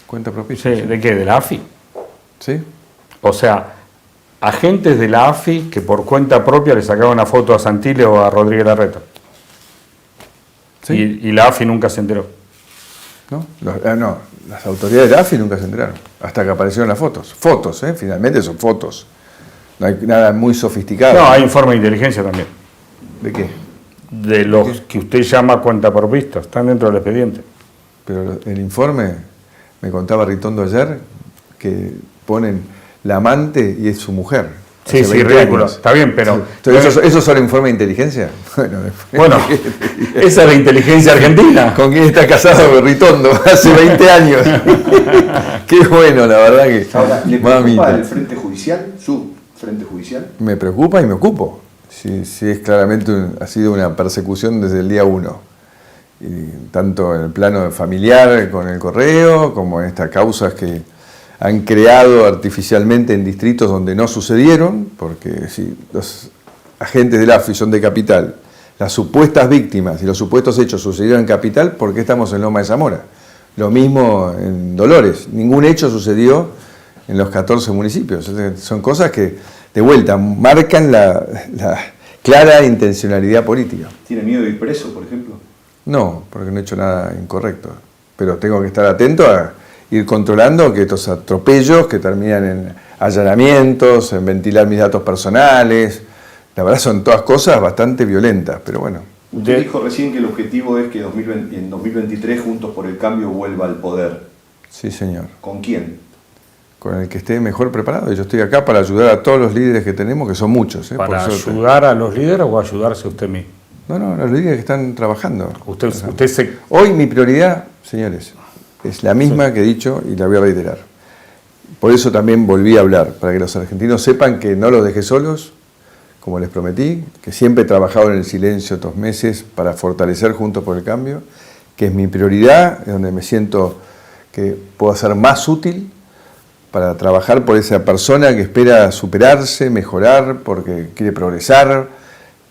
B: Cuentapropistas.
C: Sí, ¿de qué? ¿De la AFI?
B: ¿Sí?
C: O sea, agentes de la AFI que por cuenta propia le sacaban una foto a Santilli o a Rodríguez Larreta.
B: ¿Sí?
C: Y la AFI nunca se enteró.
B: ¿No? No, las autoridades de la AFI nunca se enteraron, hasta que aparecieron las fotos. Fotos, finalmente son fotos. No hay nada muy sofisticado.
C: No, hay informe de inteligencia también.
B: ¿De qué?
C: De los que usted llama cuentapropistas, están dentro del expediente.
B: Pero el informe, me contaba Ritondo ayer, que ponen la amante y es su mujer.
C: Sí,
B: Hace
C: sí,
B: 20
C: ridículo.
B: años.
C: Está bien, pero...
B: Entonces, ¿eso son informes de inteligencia?
C: Bueno, esa es la inteligencia argentina.
B: ¿Con quién está casado Ritondo? Hace 20 años. Qué bueno, la verdad que...
A: Ahora, ¿le
B: Mamita.
A: preocupa el frente judicial, su frente judicial?
B: Me preocupa y me ocupo. Sí, es claramente ha sido una persecución desde el día 1. Y tanto en el plano familiar con el correo, como en estas causas que han creado artificialmente en distritos donde no sucedieron, porque si los agentes del AFI son de Capital, las supuestas víctimas y los supuestos hechos sucedieron en Capital, ¿por qué estamos en Loma de Zamora? Lo mismo en Dolores, ningún hecho sucedió en los 14 municipios. Son cosas que, de vuelta, marcan la clara intencionalidad política.
A: ¿Tiene miedo de ir preso, por ejemplo?
B: No, porque no he hecho nada incorrecto, pero tengo que estar atento a ir controlando que estos atropellos que terminan en allanamientos, en ventilar mis datos personales, la verdad son todas cosas bastante violentas, pero bueno.
A: Usted dijo recién que el objetivo es que en 2023 Juntos por el Cambio vuelva al poder.
B: Sí, señor.
A: ¿Con quién?
B: Con el que esté mejor preparado. Yo estoy acá para ayudar a todos los líderes que tenemos, que son muchos.
C: ¿Para
B: por suerte.
C: ayudar a los líderes o ayudarse usted mismo?
B: No, los líderes que están trabajando.
C: Usted se...
B: Hoy mi prioridad, señores, es la misma que he dicho y la voy a reiterar. Por eso también volví a hablar, para que los argentinos sepan que no los dejé solos, como les prometí, que siempre he trabajado en el silencio estos meses para fortalecer Juntos por el Cambio, que es mi prioridad, es donde me siento que puedo ser más útil para trabajar por esa persona que espera superarse, mejorar, porque quiere progresar,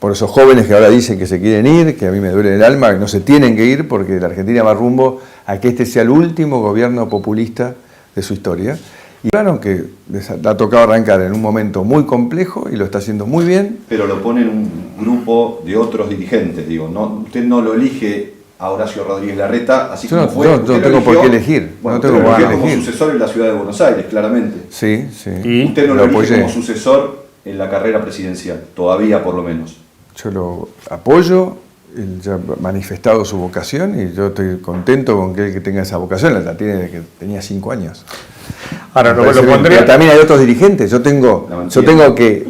B: por esos jóvenes que ahora dicen que se quieren ir, que a mí me duele el alma, que no se tienen que ir porque la Argentina va rumbo a que este sea el último gobierno populista de su historia. Y claro que les ha tocado arrancar en un momento muy complejo y lo está haciendo muy bien.
A: Pero lo pone en un grupo de otros dirigentes, digo, no, usted no lo elige a Horacio Rodríguez Larreta, así como fue.
B: Yo no tengo por qué elegir.
A: Bueno,
B: no tengo por qué elegir.
A: Como sucesor en la ciudad de Buenos Aires, claramente.
B: Sí, sí.
C: Y
A: usted no lo elige
B: apoyé
A: como sucesor en la carrera presidencial, todavía por lo menos.
B: Yo lo apoyo, él ya ha manifestado su vocación y yo estoy contento con que él que tenga esa vocación, la tiene desde que tenía 5 años.
C: Ahora lo
B: Pero
C: pondría...
B: también hay otros dirigentes, yo tengo que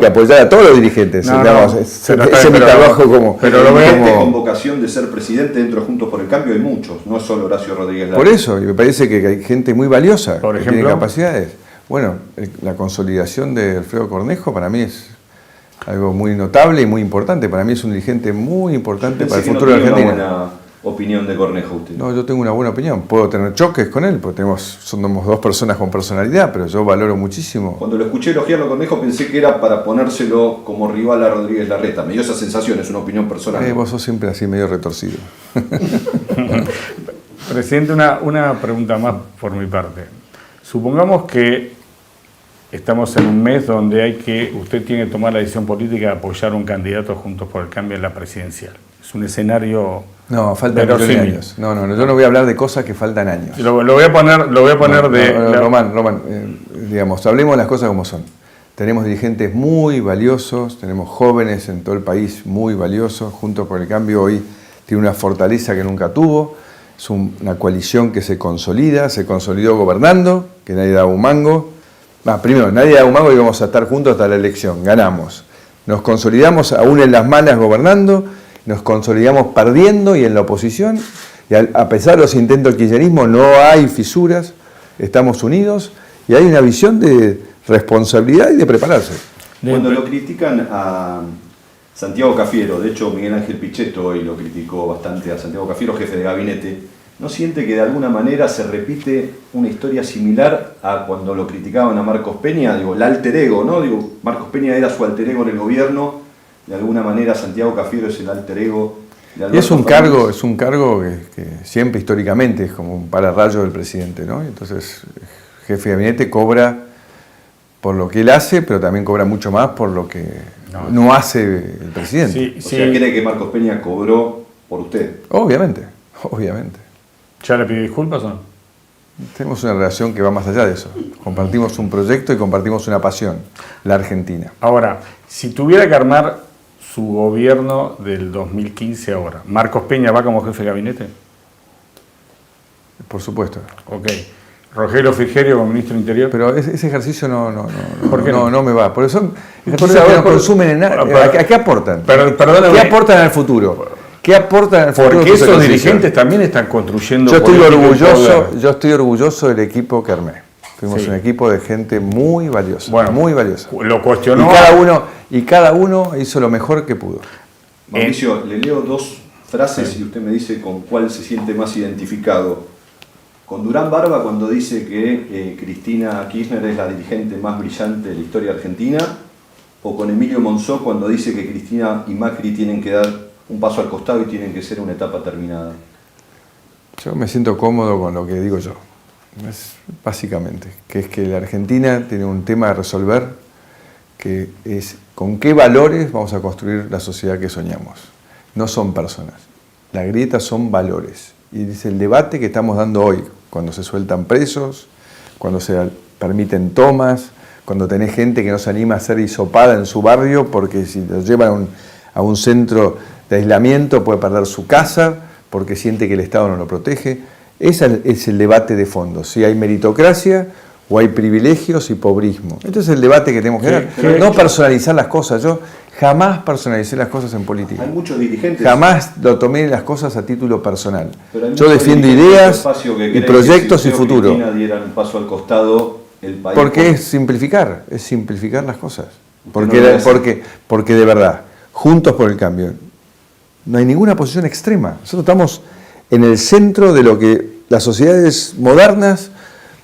B: apoyar a todos los dirigentes,
C: No,
B: digamos,
C: no,
B: ese
C: pero
B: es mi trabajo como...
C: Pero lo
A: Gente
C: veo
A: con vocación de ser presidente dentro de Juntos por el Cambio hay muchos, no es solo Horacio Rodríguez Larreta.
B: Por eso, y me parece que hay gente muy valiosa,
C: Por
B: que
C: ejemplo,
B: tiene capacidades. Bueno, la consolidación de Alfredo Cornejo para mí es algo muy notable y muy importante. Para mí es un dirigente muy importante para el futuro de Argentina.
A: Una buena opinión de Cornejo usted.
B: No, yo tengo una buena opinión. Puedo tener choques con él, porque somos 2 personas con personalidad, pero yo valoro muchísimo.
A: Cuando lo escuché elogiarlo a Cornejo pensé que era para ponérselo como rival a Rodríguez Larreta. Me dio esa sensación, es una opinión personal.
B: Vos sos siempre así medio retorcido.
C: Presidente, una pregunta más por mi parte. Supongamos que estamos en un mes donde usted tiene que tomar la decisión política de apoyar a un candidato Juntos por el Cambio en la presidencial. Es un escenario...
B: No, faltan millones de años. No, yo no voy a hablar de cosas que faltan años.
C: Lo voy a poner
B: Román, digamos, hablemos de las cosas como son. Tenemos dirigentes muy valiosos, tenemos jóvenes en todo el país muy valiosos. Juntos por el Cambio hoy tiene una fortaleza que nunca tuvo. Es una coalición que se consolidó gobernando, que nadie da un mango. Primero, nadie da un mango y vamos a estar juntos hasta la elección, ganamos. Nos consolidamos aún en las malas gobernando, nos consolidamos perdiendo y en la oposición, y a pesar de los intentos del kirchnerismo no hay fisuras, estamos unidos y hay una visión de responsabilidad y de prepararse.
A: Cuando lo critican a Santiago Cafiero, de hecho Miguel Ángel Pichetto hoy lo criticó bastante a Santiago Cafiero, jefe de gabinete, ¿no siente que de alguna manera se repite una historia similar a cuando lo criticaban a Marcos Peña? Digo, el alter ego, ¿no? Digo, Marcos Peña era su alter ego en el gobierno, de alguna manera Santiago Cafiero es el alter ego de Alberto
B: Fernández. Es un cargo que siempre históricamente es como un pararrayo del presidente, ¿no? Entonces, jefe de gabinete cobra por lo que él hace, pero también cobra mucho más por lo que no hace el presidente.
C: Sí,
A: o sea, ¿cree que Marcos Peña cobró por usted?
B: Obviamente.
C: ¿Ya le pidió disculpas o no?
B: Tenemos una relación que va más allá de eso. Compartimos un proyecto y compartimos una pasión, la Argentina.
C: Ahora, si tuviera que armar su gobierno del 2015 ahora, ¿Marcos Peña va como jefe de gabinete?
B: Por supuesto.
C: Ok. ¿Rogelio Frigerio como ministro del Interior?
B: Pero ese ejercicio
C: ¿Por qué no
B: me va. Por eso ejercicios que no consumen en nada. ¿A qué aportan? ¿Qué aportan al futuro? ¿Qué aportan al futuro?
C: Porque esos dirigentes también están construyendo...
B: Yo estoy orgulloso del equipo que armé. Fuimos un equipo de gente muy valiosa.
C: Bueno,
B: muy valiosa.
C: Lo cuestionó...
B: Y cada uno hizo lo mejor que pudo.
A: Mauricio, le leo 2 frases y usted me dice con cuál se siente más identificado. Con Durán Barba cuando dice que Cristina Kirchner es la dirigente más brillante de la historia argentina, o con Emilio Monzó cuando dice que Cristina y Macri tienen que dar un paso al costado y tienen que ser una etapa terminada.
B: Yo me siento cómodo con lo que digo yo. Básicamente, que es que la Argentina tiene un tema a resolver, que es con qué valores vamos a construir la sociedad que soñamos. No son personas. La grieta son valores. Y es el debate que estamos dando hoy, cuando se sueltan presos, cuando se permiten tomas, cuando tenés gente que no se anima a ser hisopada en su barrio porque si lo llevan a un centro de aislamiento puede perder su casa porque siente que el Estado no lo protege. Ese es el debate de fondo, si hay meritocracia o hay privilegios y pobrismo. Este es el debate que tenemos que dar. No personalizar las cosas. Yo jamás personalicé las cosas en política.
A: Hay muchos dirigentes.
B: Jamás lo tomé las cosas a título personal. Yo defiendo ideas y proyectos y futuro.
A: Cristina diera un paso al costado, el país.
B: Porque es simplificar las cosas. Porque de verdad, Juntos por el Cambio, no hay ninguna posición extrema. Nosotros estamos en el centro de lo que las sociedades modernas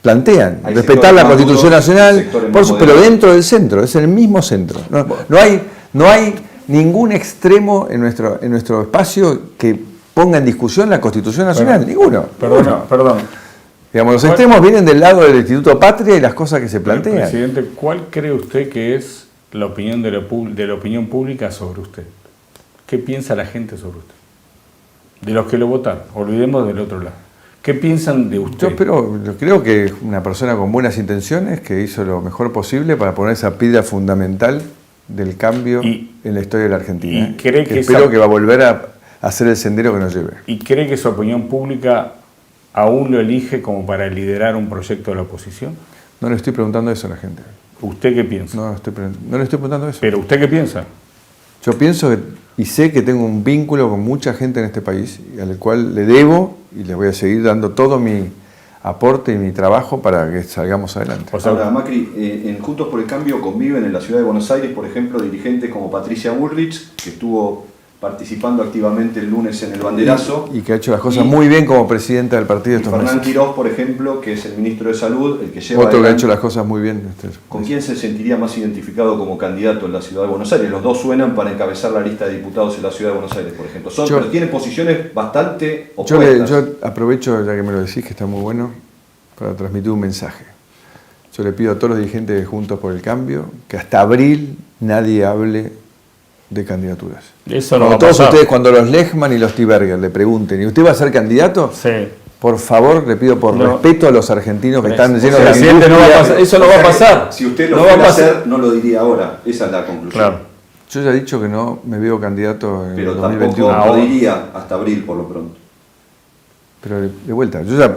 B: plantean. Respetar la Constitución Nacional, pero dentro del centro, es el mismo centro. No No hay ningún extremo en nuestro espacio que ponga en discusión la Constitución Nacional, ninguno.
C: Perdón.
B: Digamos, los extremos vienen del lado del Instituto Patria y las cosas que se plantean.
C: Presidente, ¿cuál cree usted que es la opinión de la opinión pública sobre usted? ¿Qué piensa la gente sobre usted? De los que lo votaron, olvidemos del otro lado. ¿Qué piensan de usted?
B: Yo creo que es una persona con buenas intenciones que hizo lo mejor posible para poner esa piedra fundamental del cambio en la historia de la Argentina.
C: ¿Y cree que
B: espero que va a volver a hacer el sendero que nos lleve.
C: ¿Y cree que su opinión pública aún lo elige como para liderar un proyecto de la oposición?
B: No le estoy preguntando eso a la gente.
C: ¿Usted qué piensa?
B: No le estoy preguntando eso.
C: ¿Pero usted qué piensa?
B: Yo pienso y sé que tengo un vínculo con mucha gente en este país, al cual le debo y le voy a seguir dando todo mi aporte y mi trabajo para que salgamos adelante.
A: Ahora, Macri, en Juntos por el Cambio conviven en la ciudad de Buenos Aires, por ejemplo, dirigentes como Patricia Bullrich, que estuvo participando activamente el lunes en el banderazo.
B: Y que ha hecho las cosas muy bien como presidenta del partido estos meses.
A: Fernán Quirós, por ejemplo, que es el ministro de Salud, el que lleva
B: Otro que ha hecho las cosas muy bien.
A: ¿Con quién se sentiría más identificado como candidato en la ciudad de Buenos Aires? Los dos suenan para encabezar la lista de diputados en la ciudad de Buenos Aires, por ejemplo. Pero tienen posiciones bastante opuestas.
B: Yo aprovecho, ya que me lo decís, que está muy bueno, para transmitir un mensaje. Yo le pido a todos los dirigentes de Juntos por el Cambio que hasta abril nadie hable de candidaturas.
C: Eso no va a
B: todos
C: pasar.
B: ustedes, cuando los Lechman y los Tiberger le pregunten, ¿y usted va a ser candidato?
C: Sí.
B: Por favor, le pido por respeto a los argentinos que están llenos de
C: presidente, no va a pasar. Eso no va a pasar.
A: Si usted lo fuera a hacer, no lo diría ahora. Esa es la conclusión.
C: Claro.
B: Yo ya he dicho que no me veo candidato en
A: Pero
B: 2021.
A: tampoco lo diría hasta abril, por lo pronto.
B: Pero de vuelta, yo ya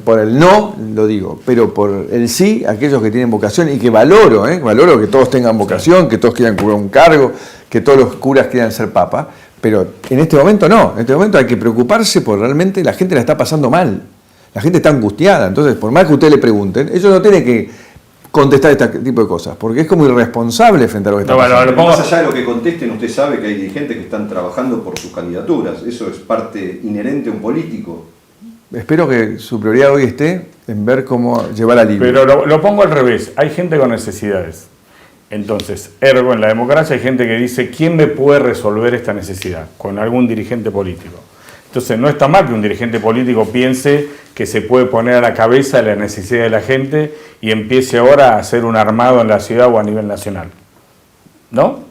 B: por el no lo digo, pero por el sí, aquellos que tienen vocación y que valoro que todos tengan vocación, que todos quieran cubrir un cargo, que todos los curas quieran ser papa, pero en este momento no, en este momento hay que preocuparse porque realmente la gente la está pasando mal, la gente está angustiada, entonces por más que ustedes le pregunten, ellos no tienen que contestar este tipo de cosas, porque es como irresponsable frente a lo que está pasando.
A: Pero más allá de lo que contesten, usted sabe que hay dirigentes que están trabajando por sus candidaturas, eso es parte inherente a un político.
B: Espero que su prioridad hoy esté en ver cómo llevar alivio.
C: Pero lo pongo al revés, hay gente con necesidades. Entonces, ergo, en la democracia hay gente que dice, ¿quién me puede resolver esta necesidad? Con algún dirigente político. Entonces, no está mal que un dirigente político piense que se puede poner a la cabeza la necesidad de la gente y empiece ahora a hacer un armado en la ciudad o a nivel nacional. ¿No?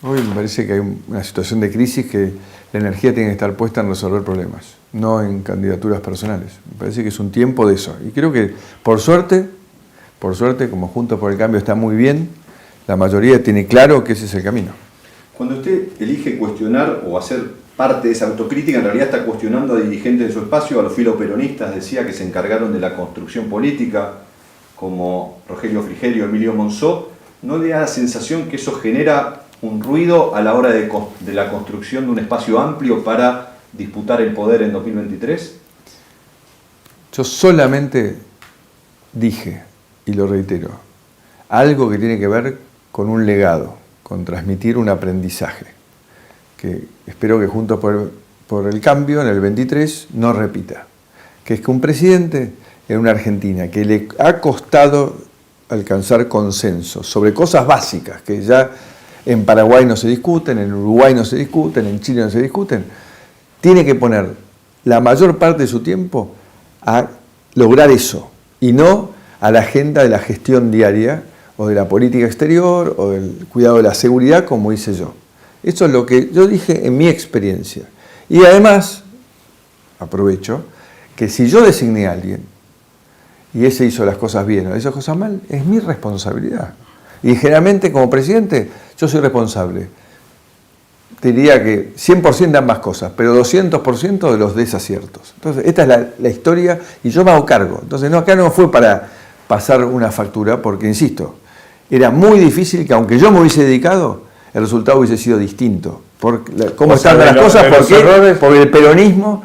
B: Hoy me parece que hay una situación de crisis que la energía tiene que estar puesta en resolver problemas, no en candidaturas personales. Me parece que es un tiempo de eso. Y creo que, por suerte, como Juntos por el Cambio está muy bien, la mayoría tiene claro que ese es el camino.
A: Cuando usted elige cuestionar o hacer parte de esa autocrítica, en realidad está cuestionando a dirigentes de su espacio, a los filoperonistas, decía, que se encargaron de la construcción política, como Rogelio Frigerio, Emilio Monzó. ¿No le da la sensación que eso genera un ruido a la hora de la construcción de un espacio amplio para disputar el poder en 2023?
B: Yo solamente dije, y lo reitero, algo que tiene que ver con un legado, con transmitir un aprendizaje, que espero que Juntos por el Cambio en el 23 no repita, que es que un presidente en una Argentina que le ha costado alcanzar consenso sobre cosas básicas que ya en Paraguay no se discuten, en Uruguay no se discuten, en Chile no se discuten, tiene que poner la mayor parte de su tiempo a lograr eso y no a la agenda de la gestión diaria o de la política exterior o del cuidado de la seguridad, como hice yo. Eso es lo que yo dije en mi experiencia. Y además, aprovecho, que si yo designé a alguien y ese hizo las cosas bien o hizo las cosas mal, es mi responsabilidad. Y generalmente, como presidente, yo soy responsable. Te diría que 100% de ambas cosas, pero 200% de los desaciertos. Entonces, esta es la historia y yo me hago cargo. Entonces, no, acá no fue para pasar una factura, porque, insisto, era muy difícil que, aunque yo me hubiese dedicado, el resultado hubiese sido distinto. Por cómo están las cosas, porque el peronismo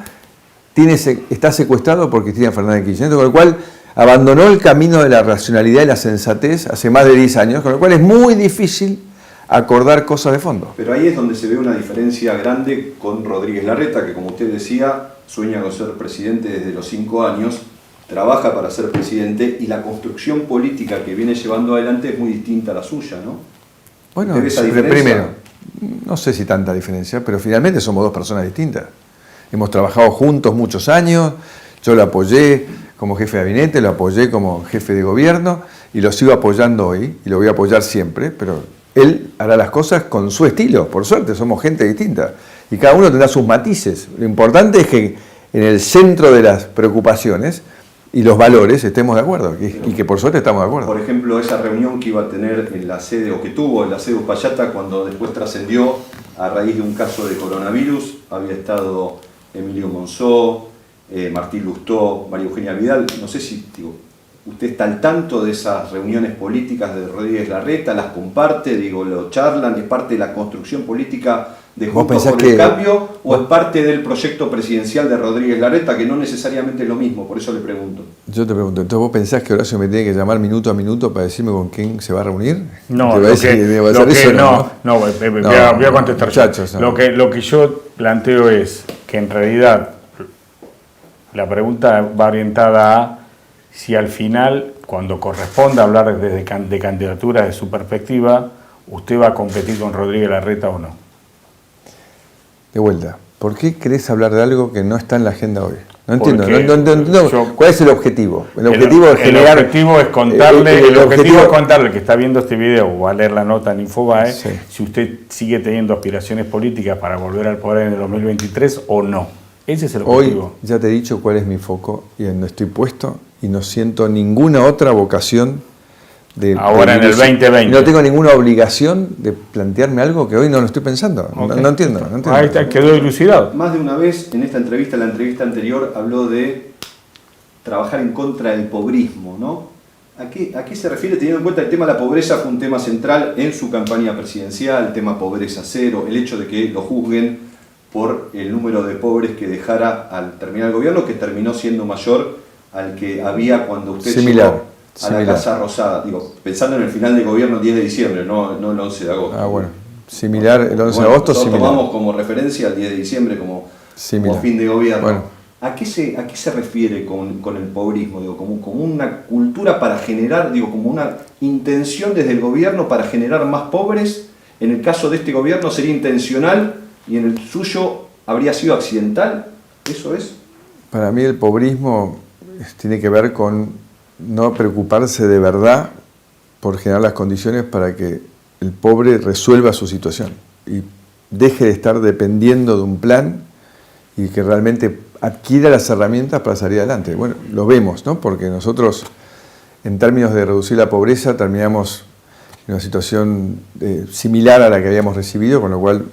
B: está secuestrado por Cristina Fernández de Kirchner, con lo cual abandonó el camino de la racionalidad y la sensatez hace más de 10 años, con lo cual es muy difícil acordar cosas de fondo.
A: Pero ahí es donde se ve una diferencia grande con Rodríguez Larreta, que, como usted decía, sueña con ser presidente desde los 5 años, trabaja para ser presidente y la construcción política que viene llevando adelante es muy distinta a la suya, ¿no?
B: Bueno,
A: ¿Usted ve esa diferencia?
B: primero, no sé si tanta diferencia, pero finalmente somos dos personas distintas. Hemos trabajado juntos muchos años, yo lo apoyé como jefe de gabinete, lo apoyé como jefe de gobierno y lo sigo apoyando hoy y lo voy a apoyar siempre, pero él hará las cosas con su estilo. Por suerte, somos gente distinta y cada uno tendrá sus matices. Lo importante es que en el centro de las preocupaciones y los valores estemos de acuerdo y que por suerte estamos de acuerdo.
A: Por ejemplo, esa reunión que iba a tener en la sede, o que tuvo en la sede Uspallata, cuando después trascendió a raíz de un caso de coronavirus, había estado Emilio Monzó, Martín Lustó, María Eugenia Vidal. No sé si usted está al tanto de esas reuniones políticas de Rodríguez Larreta, las comparte, lo charlan, es parte de la construcción política de Juntos por el Cambio, o es parte del proyecto presidencial de Rodríguez Larreta, que no necesariamente es lo mismo, por eso le pregunto.
B: Yo te pregunto, ¿entonces vos pensás que Horacio me tiene que llamar minuto a minuto para decirme con quién se va a reunir?
C: No,
B: voy a contestar
C: muchachos, yo. No. Lo que yo planteo es que en realidad la pregunta va orientada a si al final, cuando corresponda hablar de candidatura de su perspectiva, usted va a competir con Rodríguez Larreta o no.
B: De vuelta, ¿por qué querés hablar de algo que no está en la agenda hoy? No entiendo. ¿Cuál es el objetivo? El objetivo es contarle
C: que está viendo este video o va a leer la nota en Infobae,
B: sí,
C: si usted sigue teniendo aspiraciones políticas para volver al poder en el 2023 o no. Ese es el objetivo.
B: Hoy ya te he dicho cuál es mi foco y en donde estoy puesto y no siento ninguna otra vocación
C: ahora en el 2020.
B: No tengo ninguna obligación de plantearme algo que hoy no lo estoy pensando. Okay. No entiendo.
C: Ahí está, quedó dilucidado.
A: Más de una vez en esta entrevista, en la entrevista anterior, habló de trabajar en contra del pobrismo, ¿no? ¿A qué se refiere, teniendo en cuenta el tema de la pobreza fue un tema central en su campaña presidencial, el tema pobreza cero, el hecho de que lo juzguen por el número de pobres que dejara al terminar el gobierno, que terminó siendo mayor al que había cuando usted llegó a la Casa Rosada, pensando en el final de gobierno el 10 de diciembre, no el 11 de agosto.
B: Ah, bueno, similar, el 11 de agosto similar.
A: Tomamos como referencia el 10 de diciembre como fin de gobierno.
B: Bueno.
A: ¿A qué se refiere con el pobrismo? Como una cultura para generar, como una intención desde el gobierno para generar más pobres. En el caso de este gobierno sería intencional y en el suyo habría sido accidental. ¿Eso es?
B: Para mí el pobrismo tiene que ver con no preocuparse de verdad por generar las condiciones para que el pobre resuelva su situación y deje de estar dependiendo de un plan y que realmente adquiera las herramientas para salir adelante. Bueno, lo vemos, ¿no? Porque nosotros, en términos de reducir la pobreza, terminamos en una situación similar a la que habíamos recibido, con lo cual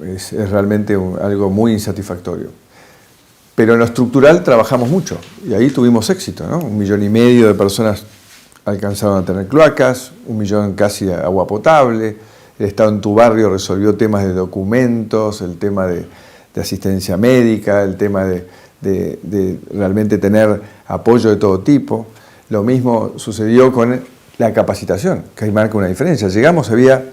B: es realmente algo muy insatisfactorio. Pero en lo estructural trabajamos mucho y ahí tuvimos éxito, ¿no? 1,5 millones de personas alcanzaron a tener cloacas, 1 millón casi de agua potable, el Estado en tu barrio resolvió temas de documentos, el tema de asistencia médica, el tema de realmente tener apoyo de todo tipo. Lo mismo sucedió con la capacitación, que ahí marca una diferencia. Llegamos, había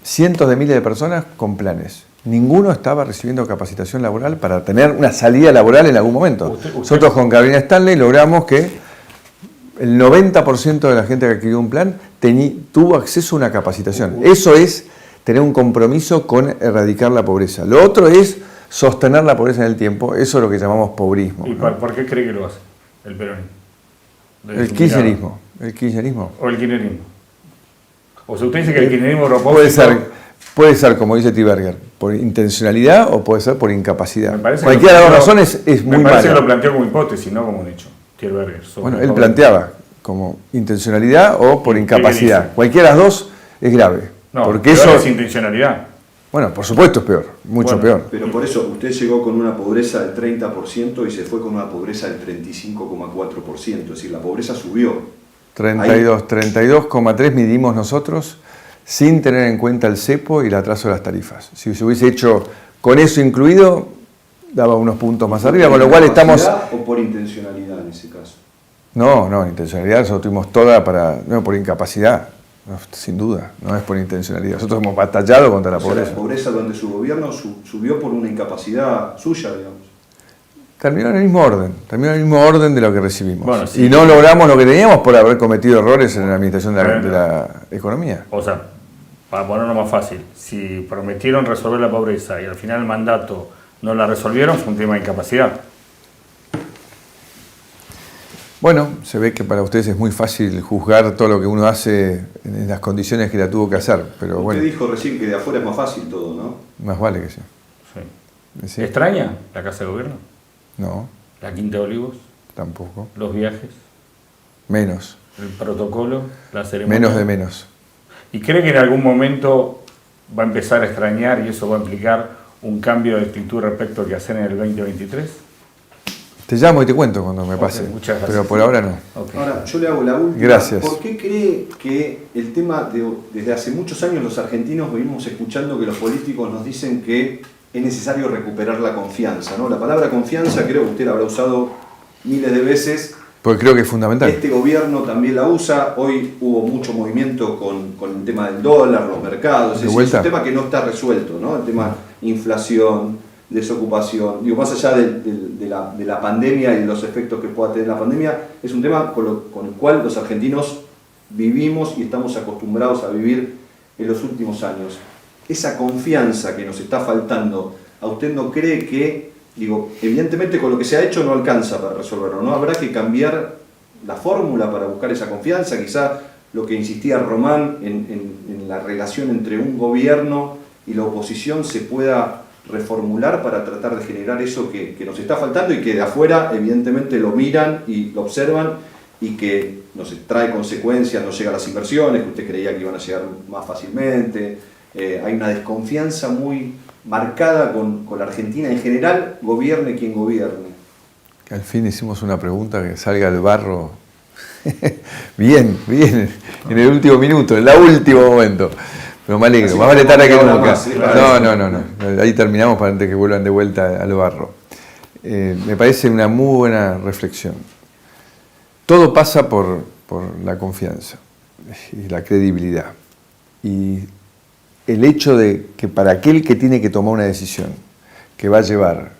B: cientos de miles de personas con planes. Ninguno estaba recibiendo capacitación laboral para tener una salida laboral en algún momento. Nosotros con Carolina Stanley logramos que el 90% de la gente que adquirió un plan tuvo acceso a una capacitación. Eso es tener un compromiso con erradicar la pobreza. Lo otro es sostener la pobreza en el tiempo. Eso es lo que llamamos pobrismo.
C: ¿Y
B: ¿no?
C: por qué cree que lo hace el peronismo?
B: El kirchnerismo. ¿El kirchnerismo?
C: ¿O el kirchnerismo? O sea, usted dice que el kirchnerismo
B: Puede ser, como dice Tiberger, por intencionalidad o puede ser por incapacidad.
C: Cualquiera
B: de las razones es muy mala.
C: Me parece que lo planteó como hipótesis, no como un hecho. Tiberger.
B: Bueno, él planteaba como intencionalidad o por incapacidad. Cualquiera de las dos es grave.
C: No,
B: porque
C: eso es intencionalidad.
B: Bueno, por supuesto es peor, mucho peor.
A: Pero por eso usted llegó con una pobreza del 30% y se fue con una pobreza del 35,4%. Es decir, la pobreza subió.
B: 32,3 midimos nosotros, sin tener en cuenta el cepo y el atraso de las tarifas. Si se hubiese hecho con eso incluido, daba unos puntos más arriba, con lo cual estamos...
A: ¿O por intencionalidad en ese caso?
B: No, intencionalidad nosotros tuvimos toda por incapacidad, no, sin duda, no es por intencionalidad. Nosotros hemos batallado contra la pobreza.
A: La pobreza durante su gobierno subió por una incapacidad suya, digamos.
B: terminó en el mismo orden de lo que recibimos.
C: Bueno, sí.
B: Y no logramos lo que teníamos por haber cometido errores en la administración de la economía.
C: O sea, para ponerlo más fácil, si prometieron resolver la pobreza y al final el mandato no la resolvieron, fue un tema de incapacidad.
B: Bueno, se ve que para ustedes es muy fácil juzgar todo lo que uno hace en las condiciones que la tuvo que hacer, pero
A: Usted
B: bueno.
A: dijo recién que de afuera es más fácil todo, ¿no?
B: Más vale que sí.
C: Sí.
B: ¿Sí?
C: ¿Extraña la Casa de Gobierno?
B: No,
C: ¿La Quinta de Olivos?
B: tampoco.
C: ¿Los viajes?
B: Menos.
C: ¿El protocolo? ¿La ceremonia?
B: Menos de menos.
C: ¿Y cree que en algún momento va a empezar a extrañar y eso va a implicar un cambio de actitud respecto a qué hacer en el 2023?
B: Te llamo y te cuento cuando me pase.
C: Muchas gracias.
B: Pero por ahora no.
C: Okay.
A: Ahora, yo le hago la última.
B: Gracias.
A: ¿Por qué cree que el tema, desde hace muchos años los argentinos venimos escuchando que los políticos nos dicen que es necesario recuperar la confianza, ¿no? La palabra confianza creo que usted la habrá usado miles de veces.
B: Porque creo que es fundamental.
A: Este gobierno también la usa. Hoy hubo mucho movimiento con el tema del dólar, los mercados. Es decir, es un tema que no está resuelto, ¿no? El tema inflación, desocupación. Digo, más allá de la pandemia y los efectos que pueda tener la pandemia, es un tema con el cual los argentinos vivimos y estamos acostumbrados a vivir en los últimos años. Esa confianza que nos está faltando, ¿a usted no cree que, digo, evidentemente con lo que se ha hecho no alcanza para resolverlo, ¿no? Habrá que cambiar la fórmula para buscar esa confianza, quizá lo que insistía Román en la relación entre un gobierno y la oposición se pueda reformular para tratar de generar eso que nos está faltando y que de afuera evidentemente lo miran y lo observan y que nos trae consecuencias, no llega a las inversiones, que usted creía que iban a llegar más fácilmente. Hay una desconfianza muy marcada con la Argentina en general, gobierne quien gobierne.
B: Al fin hicimos una pregunta que salga del barro bien, en el último minuto, en el último momento. Pero me alegro, más vale tarde que nunca. No, ahí terminamos para antes que vuelvan de vuelta al barro. Me parece una muy buena reflexión. Todo pasa por la confianza y la credibilidad. Y el hecho de que para aquel que tiene que tomar una decisión que va a llevar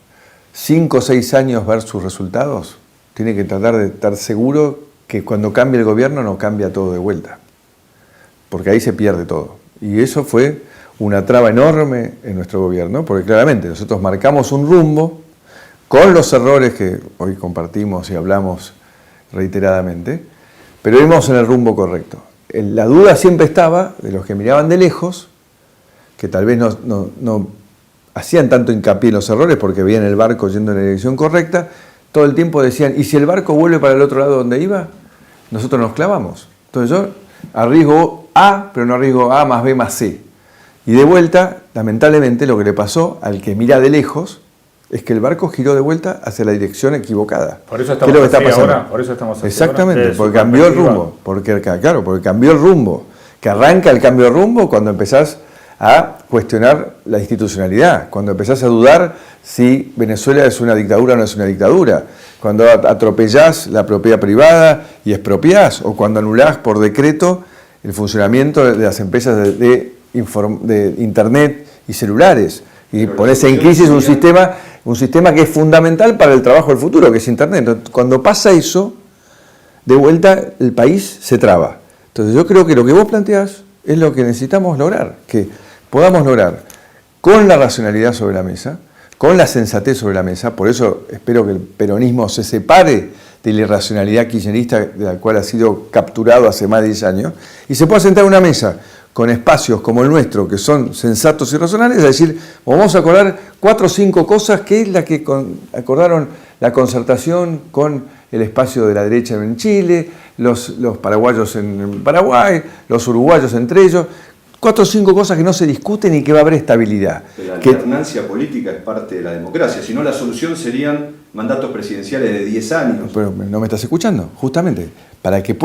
B: 5 o 6 años ver sus resultados, tiene que tratar de estar seguro que cuando cambie el gobierno no cambia todo de vuelta, porque ahí se pierde todo. Y eso fue una traba enorme en nuestro gobierno, porque claramente nosotros marcamos un rumbo con los errores que hoy compartimos y hablamos reiteradamente, pero íbamos en el rumbo correcto. La duda siempre estaba de los que miraban de lejos, que tal vez no hacían tanto hincapié en los errores porque veían el barco yendo en la dirección correcta, todo el tiempo decían, ¿y si el barco vuelve para el otro lado donde iba? Nosotros nos clavamos. Entonces yo arriesgo A, pero no arriesgo A más B más C. Y de vuelta, lamentablemente, lo que le pasó al que mira de lejos es que el barco giró de vuelta hacia la dirección equivocada.
C: Por eso estamos así ahora. Por eso estamos así.
B: Exactamente,
C: ahora,
B: porque cambió el rumbo. Porque cambió el rumbo. Que arranca el cambio de rumbo cuando empezás a cuestionar la institucionalidad, cuando empezás a dudar si Venezuela es una dictadura o no es una dictadura, cuando atropellás la propiedad privada y expropiás, o cuando anulás por decreto el funcionamiento de las empresas de internet y celulares, y ponés en crisis un sistema que es fundamental para el trabajo del futuro, que es internet. Entonces, cuando pasa eso, de vuelta el país se traba. Entonces yo creo que lo que vos planteás es lo que necesitamos lograr, que podamos lograr con la racionalidad sobre la mesa, con la sensatez sobre la mesa. Por eso espero que el peronismo se separe de la irracionalidad kirchnerista de la cual ha sido capturado hace más de 10 años y se pueda sentar en una mesa con espacios como el nuestro, que son sensatos y razonables, es decir, vamos a acordar 4 o 5 cosas, que es la que acordaron la concertación con el espacio de la derecha en Chile, los paraguayos en Paraguay, los uruguayos entre ellos, 4 o 5 cosas que no se discuten y que va a haber estabilidad.
A: La alternancia política es parte de la democracia, si no la solución serían mandatos presidenciales de 10 años.
B: Pero no me estás escuchando, justamente. Para que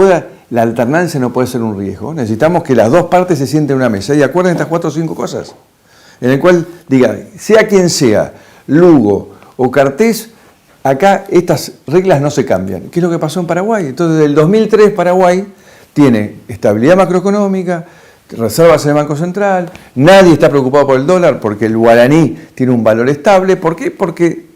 B: la alternancia no puede ser un riesgo, necesitamos que las dos partes se sienten en una mesa y acuerden estas 4 o 5 cosas, en el cual diga, sea quien sea, Lugo o Cartés, acá estas reglas no se cambian. ¿Qué es lo que pasó en Paraguay? Entonces, desde el 2003 Paraguay tiene estabilidad macroeconómica, reservas en el Banco Central, nadie está preocupado por el dólar porque el guaraní tiene un valor estable. ¿Por qué? Porque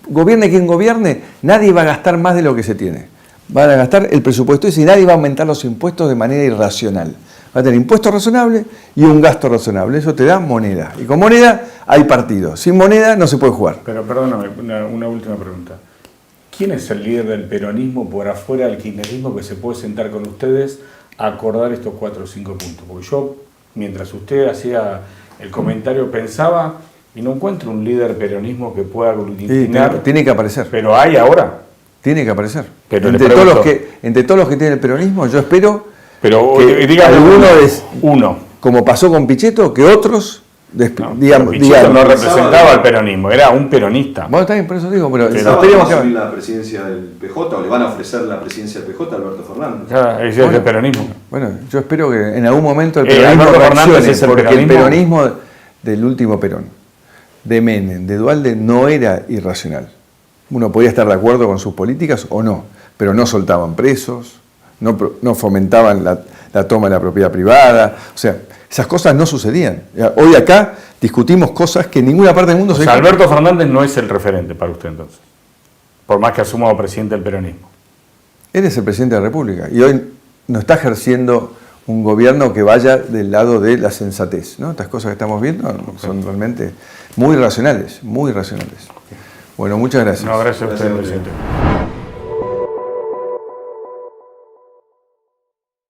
B: gobierne quien gobierne, nadie va a gastar más de lo que se tiene. Van a gastar el presupuesto ese y nadie va a aumentar los impuestos de manera irracional. Va a tener impuestos razonables y un gasto razonable. Eso te da moneda. Y con moneda hay partido. Sin moneda no se puede jugar.
C: Pero perdóname, una última pregunta. ¿Quién es el líder del peronismo por afuera del kirchnerismo que se puede sentar con ustedes a acordar estos 4 o 5 puntos? Porque yo, mientras usted hacía el comentario, pensaba y no encuentro un líder peronismo que pueda aglutinar.
B: Tiene que aparecer.
C: Pero hay ahora.
B: Tiene que aparecer.
C: Pero
B: entre todos los que tienen el peronismo, yo espero que
C: dígame uno.
B: Como pasó con Pichetto, que otros...
C: Pichetto no representaba al peronismo, era un peronista.
B: Bueno, está bien, por eso digo, pero
A: esperemos que va a la presidencia del PJ o le van a ofrecer la presidencia del PJ a Alberto Fernández.
C: Claro, ese es el peronismo.
B: Bueno, yo espero que en algún momento el peronismo
C: Alberto Fernández es el
B: porque
C: peronismo.
B: El peronismo del último Perón, de Menem, de Duhalde, no era irracional. Uno podía estar de acuerdo con sus políticas o no, pero no soltaban presos, no fomentaban la toma de la propiedad privada, o sea, esas cosas no sucedían. Hoy acá discutimos cosas que en ninguna parte del mundo se...
C: Alberto Fernández no es el referente para usted entonces, por más que asuma como presidente del peronismo.
B: Él es el presidente de la República y hoy no está ejerciendo un gobierno que vaya del lado de la sensatez, ¿no? Estas cosas que estamos viendo son realmente muy racionales, muy racionales. Bueno, muchas gracias.
C: No, gracias a usted, presidente.